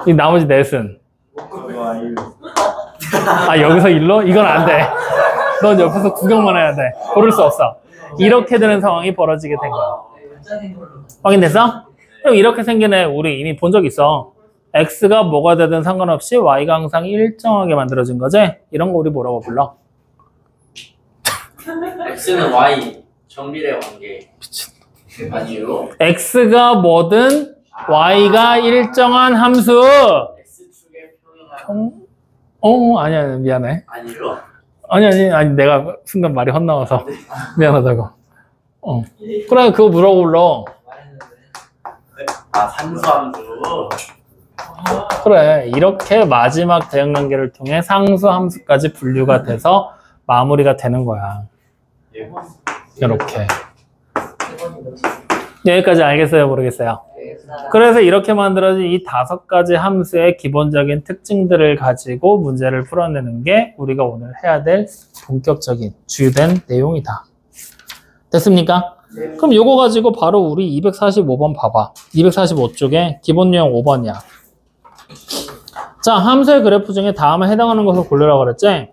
이 나머지 넷은 여기서 일로? 이건 안 돼. 넌 옆에서 구경만 해야 돼. 고를 수 없어. 이렇게 되는 상황이 벌어지게 된 거야. 확인됐어? 그럼 이렇게 생긴 애 우리 이미 본 적 있어. x가 뭐가 되든 상관없이 y가 항상 일정하게 만들어진 거지? 이런 거 우리 뭐라고 불러? x는 y 정비례 관계. 아니요. x가 뭐든 y가 일정한 함수. x축의 평행한. 아니야, 미안해. 아니요. 아니, 내가 순간 말이 헛나와서 미안하다고. 그래, 그거 뭐라고 불러? 상수함수. 그래, 이렇게 마지막 대응관계를 통해 상수함수까지 분류가 돼서 마무리가 되는 거야. 이렇게. 여기까지 알겠어요? 모르겠어요? 그래서 이렇게 만들어진 이 5가지 함수의 기본적인 특징들을 가지고 문제를 풀어내는 게 우리가 오늘 해야 될 본격적인 주된 내용이다. 됐습니까? 그럼 요거 가지고 바로 우리 245번 봐봐. 245쪽에 기본 유형 5번이야. 자, 함수의 그래프 중에 다음에 해당하는 것을 고르라고 그랬지?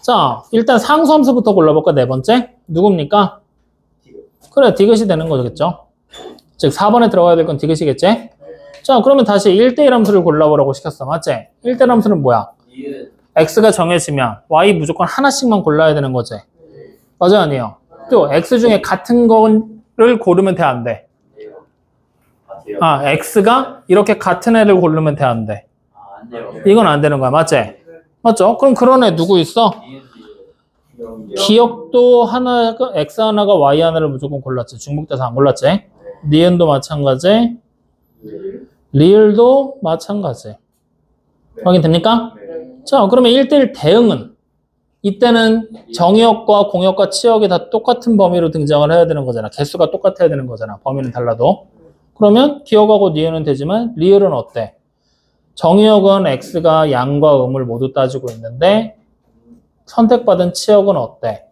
자, 일단 상수함수부터 골라볼까? 네 번째? 누굽니까? 그래, 디귿이 되는 거겠죠? 즉 4번에 들어가야 될 건 디귿이겠지? 자, 그러면 다시 1대1 함수를 골라보라고 시켰어. 맞지? 1대1 함수는 뭐야? x가 정해지면 y 무조건 하나씩만 골라야 되는 거지. 맞아, 아니에요? 또 x 중에 같은 거를 고르면 돼, 안 돼? x가 이렇게 같은 애를 고르면 돼, 안 돼? 안 돼요. 이건 안 되는 거야. 맞지? 맞죠? 그럼 그런 애 누구 있어? 기억도 하나가 x 하나가 y 하나를 무조건 골랐지. 중복돼서 안 골랐지. 니은도 마찬가지. 리을도 마찬가지. 확인됩니까? 자, 그러면 1대1 대응은 이때는 정의역과 공역과 치역이 다 똑같은 범위로 등장을 해야 되는 거잖아. 개수가 똑같아야 되는 거잖아. 범위는 달라도. 그러면 기억하고 니은은 되지만 리을은 어때? 정의역은 x가 양과 음을 모두 따지고 있는데 선택받은 치역은 어때?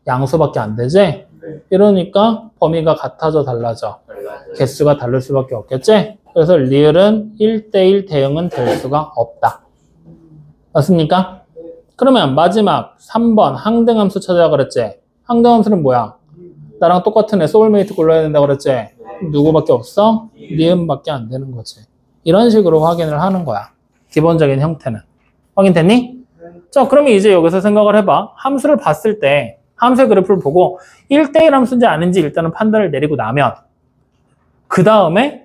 양수밖에 안 되지? 이러니까 범위가 같아져 달라져. 개수가 다를 수밖에 없겠지? 그래서 리을은 1대1 대응은 될 수가 없다. 맞습니까? 그러면 마지막 3번 항등함수 찾아야 그랬지? 항등함수는 뭐야? 나랑 똑같은 애 소울메이트 골라야 된다고 그랬지? 누구밖에 없어? 리을밖에 안 되는 거지. 이런 식으로 확인을 하는 거야. 기본적인 형태는. 확인됐니? 자, 그러면 이제 여기서 생각을 해봐. 함수를 봤을 때 함수의 그래프를 보고 1대1 함수인지 아닌지 일단은 판단을 내리고 나면 그 다음에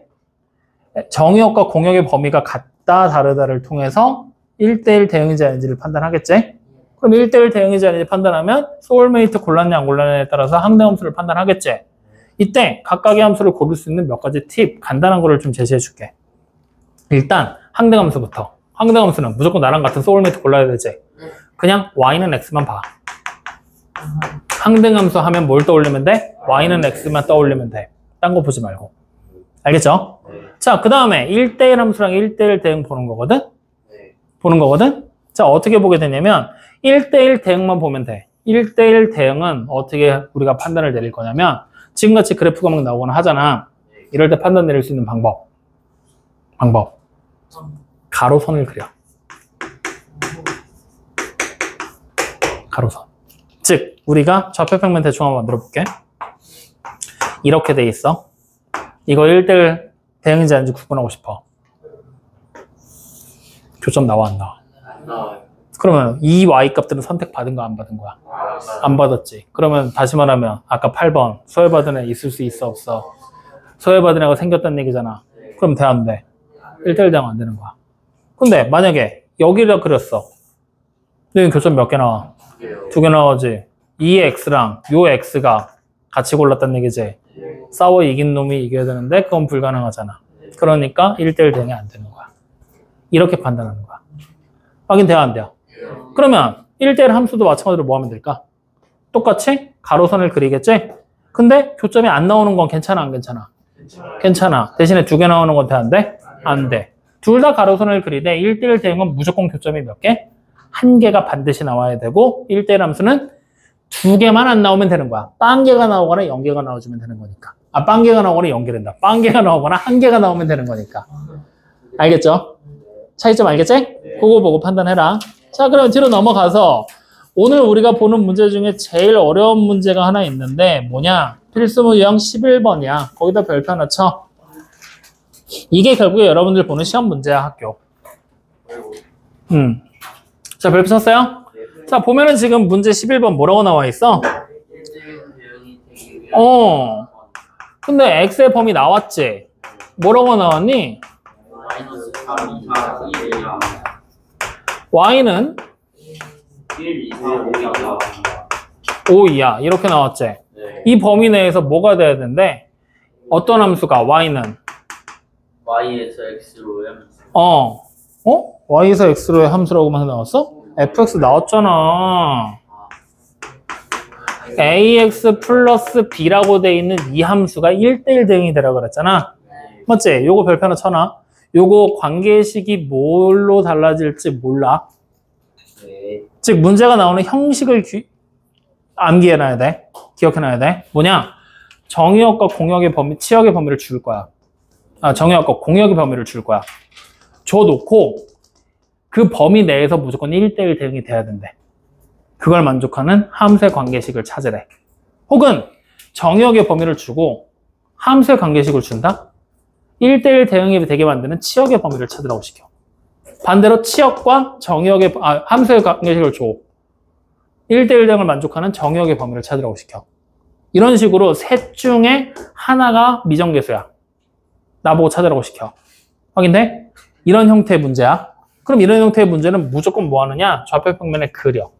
정의역과 공역의 범위가 같다 다르다를 통해서 1대1 대응인지 아닌지를 판단하겠지? 그럼 1대1 대응인지 아닌지 판단하면 소울메이트 골랐냐 안 골랐냐에 따라서 항등함수를 판단하겠지? 이때 각각의 함수를 고를 수 있는 몇 가지 팁, 간단한 거를 좀 제시해 줄게. 일단 항등함수부터. 항등함수는 무조건 나랑 같은 소울메이트 골라야 되지? 그냥 y는 x만 봐. 항등함수 하면 뭘 떠올리면 돼? y는 x만 떠올리면 돼. 딴 거 보지 말고. 알겠죠? 자, 그 다음에 1대1 함수랑 1대1 대응 보는 거거든? 자, 어떻게 보게 되냐면 1대1 대응만 보면 돼. 1대1 대응은 어떻게 우리가 판단을 내릴 거냐면 지금같이 그래프가 막 나오거나 하잖아. 이럴 때 판단 내릴 수 있는 방법. 가로선을 그려. 가로선. 즉 우리가 좌표평면 대충 한번 만들어 볼게. 이렇게 돼 있어. 이거 1대1 대응인지 아닌지 구분하고 싶어. 교점 나와 안 나와? 안 나와요. 그러면 이 y값들은 선택받은 거 안 받은 거야? 안 받았지. 그러면 다시 말하면 아까 8번 소외받은 애 있을 수 있어 없어? 소외받은 애가 생겼다는 얘기잖아. 그럼 돼 안 돼? 1대1 대응 안 되는 거야. 근데 만약에 여기다 그렸어. 여기 교점 몇 개 나와? 2개 나오지. 이 x랑 요 x가 같이 골랐다는 얘기지. 싸워 이긴 놈이 이겨야 되는데 그건 불가능하잖아. 그러니까 1대1 대응이 안 되는 거야. 이렇게 판단하는 거야. 확인돼야 안 돼요? 그러면 1대1 함수도 마찬가지로 뭐 하면 될까? 똑같이 가로선을 그리겠지? 근데 교점이 안 나오는 건 괜찮아 안 괜찮아? 괜찮아. 대신에 2개 나오는 건 돼 안 돼? 안 돼. 둘 다 가로선을 그리되 1대1 대응은 무조건 교점이 몇 개? 1개가 반드시 나와야 되고 1대1 함수는 2개만 안 나오면 되는 거야. 빵개가 나오거나 0개가 나와주면 되는 거니까. 빵개가 나오거나 0개된다. 빵개가 나오거나 1개가 나오면 되는 거니까. 알겠죠? 차이점 알겠지? 그거 보고 판단해라. 자, 그럼 뒤로 넘어가서 오늘 우리가 보는 문제 중에 제일 어려운 문제가 하나 있는데 뭐냐? 필수 유형 11번이야. 거기다 별표 하나 쳐. 이게 결국에 여러분들 보는 시험 문제야, 학교. 자, 별표 쳤어요? 자, 보면은 지금 문제 11번 뭐라고 나와 있어? 1대1 대응이 되기 위한 근데 x의 범위 나왔지? 뭐라고 나왔니? 마이너스 3 이하 1 이하 y는 1 이상 5 이하 5 이하 이렇게 나왔지? 네. 이 범위 내에서 뭐가 돼야 되는데 어떤 함수가 y는 y에서 x로 함수 y에서 x로의 함수라고만 나왔어? fx 나왔잖아. ax 플러스 b라고 돼 있는 이 함수가 1대1 대응이 되라고 그랬잖아. 맞지? 요거 별표 하나 쳐놔. 요거 관계식이 뭘로 달라질지 몰라. 네. 즉 문제가 나오는 형식을 암기해놔야 돼. 기억해놔야 돼. 뭐냐? 정의역과 공역의 범위, 치역의 범위를 줄 거야. 정의역과 공역의 범위를 줄 거야. 줘놓고 그 범위 내에서 무조건 1대1 대응이 돼야 된대. 그걸 만족하는 함수의 관계식을 찾으래. 혹은 정의역의 범위를 주고 함수의 관계식을 준다? 1대1 대응이 되게 만드는 치역의 범위를 찾으라고 시켜. 반대로 치역과 정의역의 함수의 관계식을 줘. 1대1 대응을 만족하는 정의역의 범위를 찾으라고 시켜. 이런 식으로 셋 중에 하나가 미정계수야. 나보고 찾으라고 시켜. 확인돼? 이런 형태의 문제야. 그럼 이런 형태의 문제는 무조건 뭐 하느냐? 좌표 평면에 그려.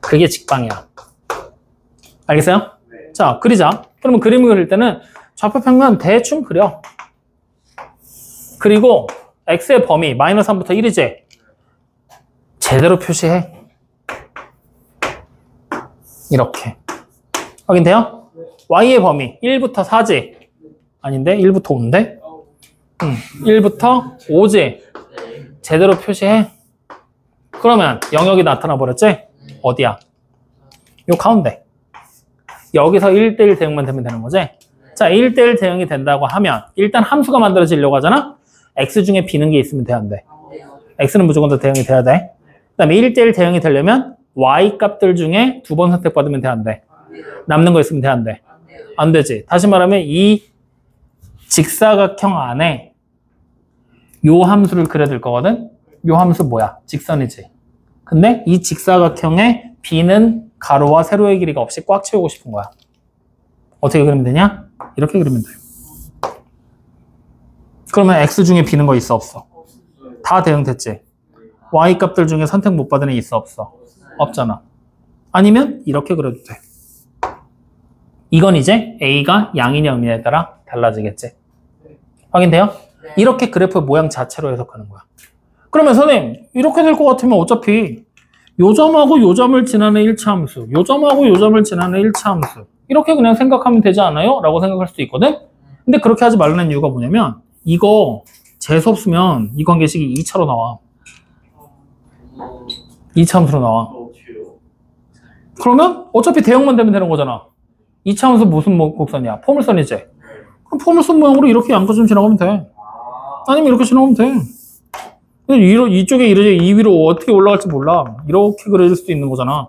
그게 직방이야. 알겠어요? 네. 자, 그리자. 그러면 그림을 그릴 때는 좌표 평면 대충 그려. 그리고 x의 범위 마이너스 3부터 1이지? 제대로 표시해. 이렇게. 확인돼요? y의 범위 1부터 4지? 아닌데? 1부터 5인데? 1부터 5지? 제대로 표시해. 그러면 영역이 나타나 버렸지? 어디야? 요 가운데. 여기서 1대1 대응만 되면 되는 거지? 자, 1대1 대응이 된다고 하면 일단 함수가 만들어지려고 하잖아? x 중에 비는 게 있으면 돼야 안 돼? x는 무조건 다 대응이 돼야 돼. 그 다음에 1대1 대응이 되려면 y 값들 중에 2번 선택받으면 돼야 안 돼? 남는 거 있으면 돼야 안 돼? 안 되지. 다시 말하면 이 직사각형 안에 요 함수를 그려야 될 거거든? 요 함수 뭐야? 직선이지. 근데 이 직사각형에 b는 가로와 세로의 길이가 없이 꽉 채우고 싶은 거야. 어떻게 그리면 되냐? 이렇게 그리면 돼. 그러면 x 중에 비는 거 있어 없어? 다 대응됐지? y 값들 중에 선택 못 받은 애 있어 없어? 없잖아. 아니면 이렇게 그려도 돼. 이건 이제 a가 양이냐 음이냐에 따라 달라지겠지? 확인돼요? 이렇게 그래프의 모양 자체로 해석하는 거야. 그러면 선생님 이렇게 될 것 같으면 어차피 요 점하고 요 점을 지나는 1차 함수, 요 점하고 요 점을 지나는 1차 함수 이렇게 그냥 생각하면 되지 않아요? 라고 생각할 수도 있거든? 근데 그렇게 하지 말라는 이유가 뭐냐면 이거 재수 없으면 이 관계식이 2차로 나와. 2차 함수로 나와. 그러면 어차피 대응만 되면 되는 거잖아. 2차 함수 무슨 곡선이야? 포물선이지? 그럼 포물선 모양으로 이렇게 양가 좀 지나가면 돼. 아니면 이렇게 지나가면 돼. 이쪽에 이르지 이 위로 어떻게 올라갈지 몰라. 이렇게 그려질 수도 있는 거잖아.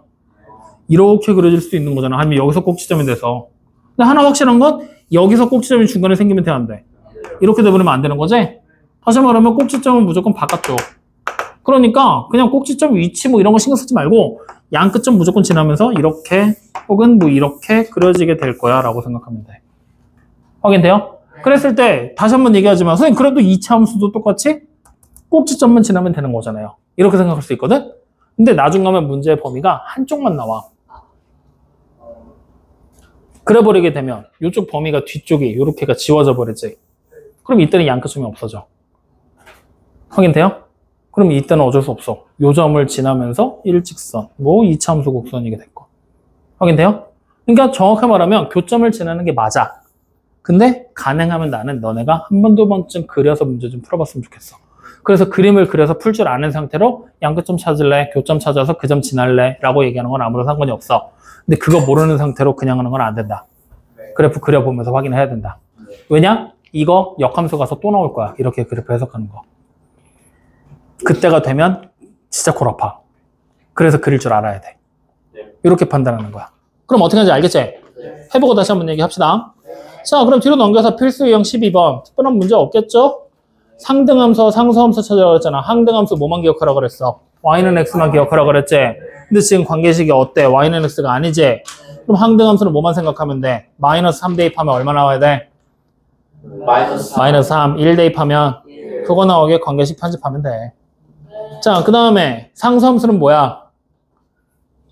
이렇게 그려질 수도 있는 거잖아. 아니면 여기서 꼭지점이 돼서. 근데 하나 확실한 건 여기서 꼭지점이 중간에 생기면 돼, 안 돼? 이렇게 돼버리면 안 되는 거지? 다시 말하면 꼭지점은 무조건 바깥쪽. 그러니까 그냥 꼭지점 위치 뭐 이런 거 신경 쓰지 말고 양 끝점 무조건 지나면서 이렇게 혹은 뭐 이렇게 그려지게 될 거야 라고 생각하면 돼. 확인돼요? 그랬을 때 다시 한번 얘기하지만 선생님 그래도 2차 함수도 똑같이 꼭지점만 지나면 되는 거잖아요. 이렇게 생각할 수 있거든? 근데 나중 가면 문제의 범위가 한쪽만 나와. 그래버리게 되면 이쪽 범위가 뒤쪽이 이렇게가 지워져 버리지. 그럼 이때는 양끝점이 없어져. 확인돼요? 그럼 이때는 어쩔 수 없어. 요 점을 지나면서 일직선, 뭐 2차 함수 곡선이게 될 거. 확인돼요? 그러니까 정확히 말하면 교점을 지나는 게 맞아. 근데 가능하면 나는 너네가 한 번, 두 번쯤 그려서 문제 좀 풀어봤으면 좋겠어. 그래서 그림을 그려서 풀 줄 아는 상태로 양끝점 찾을래? 교점 찾아서 그 점 지날래? 라고 얘기하는 건 아무런 상관이 없어. 근데 그거 모르는 상태로 그냥 하는 건 안 된다. 그래프 그려보면서 확인해야 된다. 왜냐? 이거 역함수 가서 또 나올 거야. 이렇게 그래프 해석하는 거. 그때가 되면 진짜 골 아파. 그래서 그릴 줄 알아야 돼. 이렇게 판단하는 거야. 그럼 어떻게 하는지 알겠지? 해보고 다시 한번 얘기합시다. 자, 그럼 뒤로 넘겨서 필수 유형 12번. 특별한 문제 없겠죠? 상등함수와 상수함수 찾으라고 했잖아. 항등함수 뭐만 기억하라고 그랬어? y는 x만 기억하라고 그랬지? 근데 지금 관계식이 어때? y는 x가 아니지? 그럼 항등함수는 뭐만 생각하면 돼? 마이너스 3 대입하면 얼마 나와야 돼? 마이너스 3. 1 대입하면 그거 나오게 관계식 편집하면 돼. 자, 그 다음에 상수함수는 뭐야?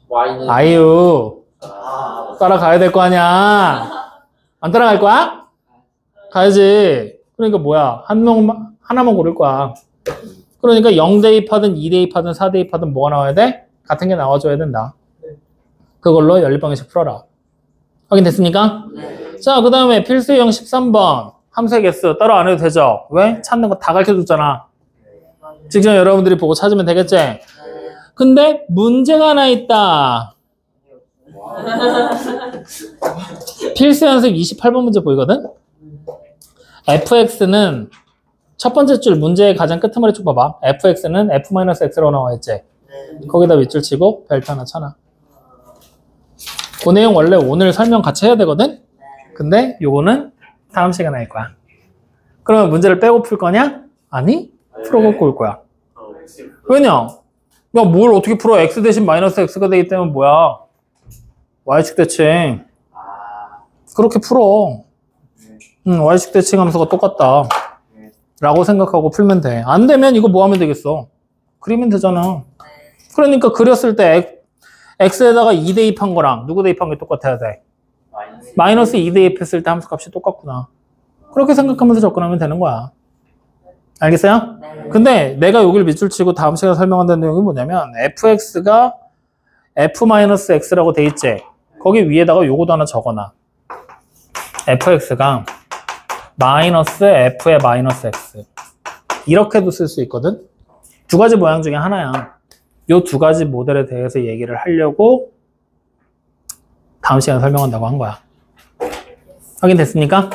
Y는 아유, 따라가야 될 거 아니야? 안 따라갈 거야? 가야지. 그러니까 뭐야? 하나만 고를 거야. 그러니까 0 대입하든 2 대입하든 4 대입하든 뭐가 나와야 돼? 같은 게 나와줘야 된다. 그걸로 연립방정식 풀어라. 확인됐습니까? 자, 그 다음에 필수 유형 13번. 함수의 개수 따로 안 해도 되죠? 왜? 찾는 거 다 가르쳐줬잖아. 직접 여러분들이 보고 찾으면 되겠지? 근데 문제가 하나 있다. 필수 연습 28번 문제 보이거든? fx는 첫 번째 줄 문제의 가장 끄트머리 쭉 봐봐. fx는 f-x라고 나와 있지? 거기다 윗줄 치고 벨트 하나 쳐놔. 그 내용 원래 오늘 설명 같이 해야 되거든? 근데 요거는 다음 시간에 할 거야. 그러면 문제를 빼고 풀 거냐? 아니? 풀어갖고 올 거야. 왜냐? 야, 뭘 어떻게 풀어? x 대신 마이너스 x가 되기 때문에 뭐야? y축 대칭. 그렇게 풀어. y축 대칭 함수가 똑같다. 라고 생각하고 풀면 돼. 안 되면 이거 뭐 하면 되겠어? 그리면 되잖아. 그러니까 그렸을 때 x에다가 2 대입한 거랑 누구 대입한 게 똑같아야 돼? 마이너스 2 대입했을 때 함수 값이 똑같구나. 그렇게 생각하면서 접근하면 되는 거야. 알겠어요? 근데 내가 여기를 밑줄 치고 다음 시간에 설명한다는 내용이 뭐냐면 fx가 f-x라고 돼 있지? 거기 위에다가 요거도 하나 적어놔. fx가 마이너스 f의 마이너스 x. 이렇게도 쓸 수 있거든? 두 가지 모양 중에 하나야. 요 두 가지 모델에 대해서 얘기를 하려고 다음 시간에 설명한다고 한 거야. 확인됐습니까?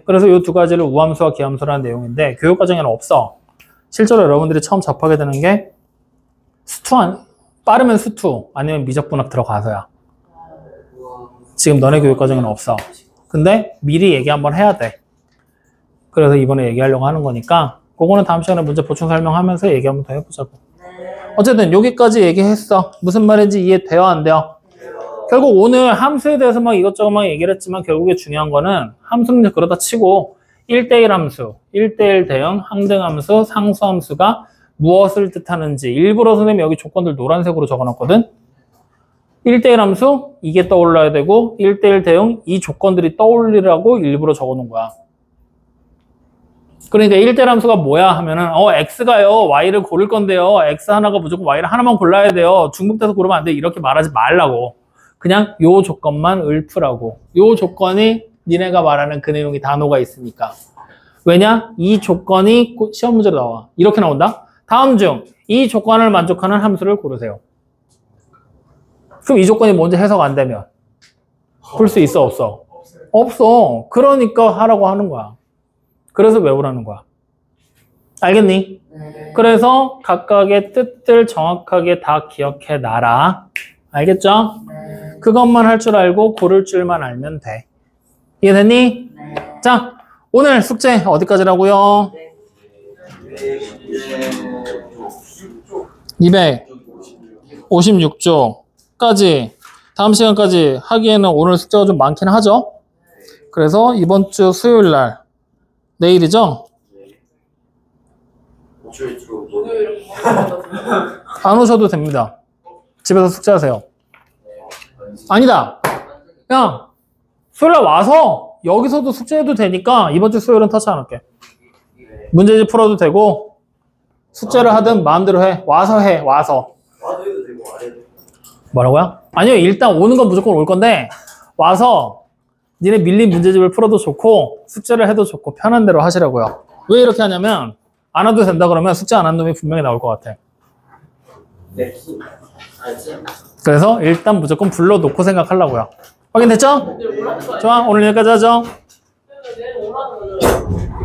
그래서 요 두 가지를 우함수와 기함수라는 내용인데 교육과정에는 없어. 실제로 여러분들이 처음 접하게 되는 게 빠르면 수투 아니면 미적분학 들어가서야. 지금 너네 교육과정에는 없어. 근데 미리 얘기 한번 해야 돼. 그래서 이번에 얘기하려고 하는 거니까 그거는 다음 시간에 문제 보충 설명하면서 얘기 한번 더 해보자고. 어쨌든 여기까지 얘기했어. 무슨 말인지 이해돼요? 안 돼요? 결국 오늘 함수에 대해서 막 이것저것 막 얘기를 했지만 결국에 중요한 거는 함수는 이제 그러다 치고 1대1 함수, 1대1 대응, 항등함수, 상수함수가 무엇을 뜻하는지 일부러 선생님이 여기 조건들 노란색으로 적어놨거든. 1대1 함수 이게 떠올라야 되고 1대1 대응 이 조건들이 떠올리라고 일부러 적어놓은 거야. 그러니까 1대1 함수가 뭐야 하면은 x가요 y를 고를 건데요 x 하나가 무조건 y를 하나만 골라야 돼요 중복돼서 고르면 안 돼 이렇게 말하지 말라고. 그냥 요 조건만 읊으라고. 요 조건이 니네가 말하는 그 내용이 단어가 있으니까. 왜냐? 이 조건이 시험 문제로 나와. 이렇게 나온다. 다음 중 이 조건을 만족하는 함수를 고르세요. 그럼 이 조건이 뭔지 해석 안 되면 풀 수 있어 없어? 없어. 그러니까 하라고 하는 거야. 그래서 외우라는 거야. 알겠니? 그래서 각각의 뜻들 정확하게 다 기억해 놔라. 알겠죠? 그것만 할 줄 알고 고를 줄만 알면 돼. 이해됐니? 자, 오늘 숙제 어디까지라고요? 256쪽까지 다음 시간까지 하기에는 오늘 숙제가 좀 많긴 하죠. 그래서 이번 주 수요일 날 내일이죠? 목요일은 먹어야 안 오셔도 됩니다. 집에서 숙제하세요. 아니다. 그냥 수요일 날 와서 여기서도 숙제해도 되니까 이번 주 수요일은 터치 안 할게. 문제집 풀어도 되고 숙제를 하든 마음대로 해. 와서 해. 와서. 와도 해도 되고 안 해도 되고. 뭐라고요? 아니요. 일단 오는 건 무조건 올 건데 와서 니네 밀린 문제집을 풀어도 좋고 숙제를 해도 좋고 편한 대로 하시라고요. 왜 이렇게 하냐면 안 와도 된다 그러면 숙제 안 한 놈이 분명히 나올 것 같아. 네. 알지? 그래서 일단 무조건 불러놓고 생각하려고요. 확인됐죠? 돼. 뭐라는 거야? 좋아. 오늘 여기까지 하죠.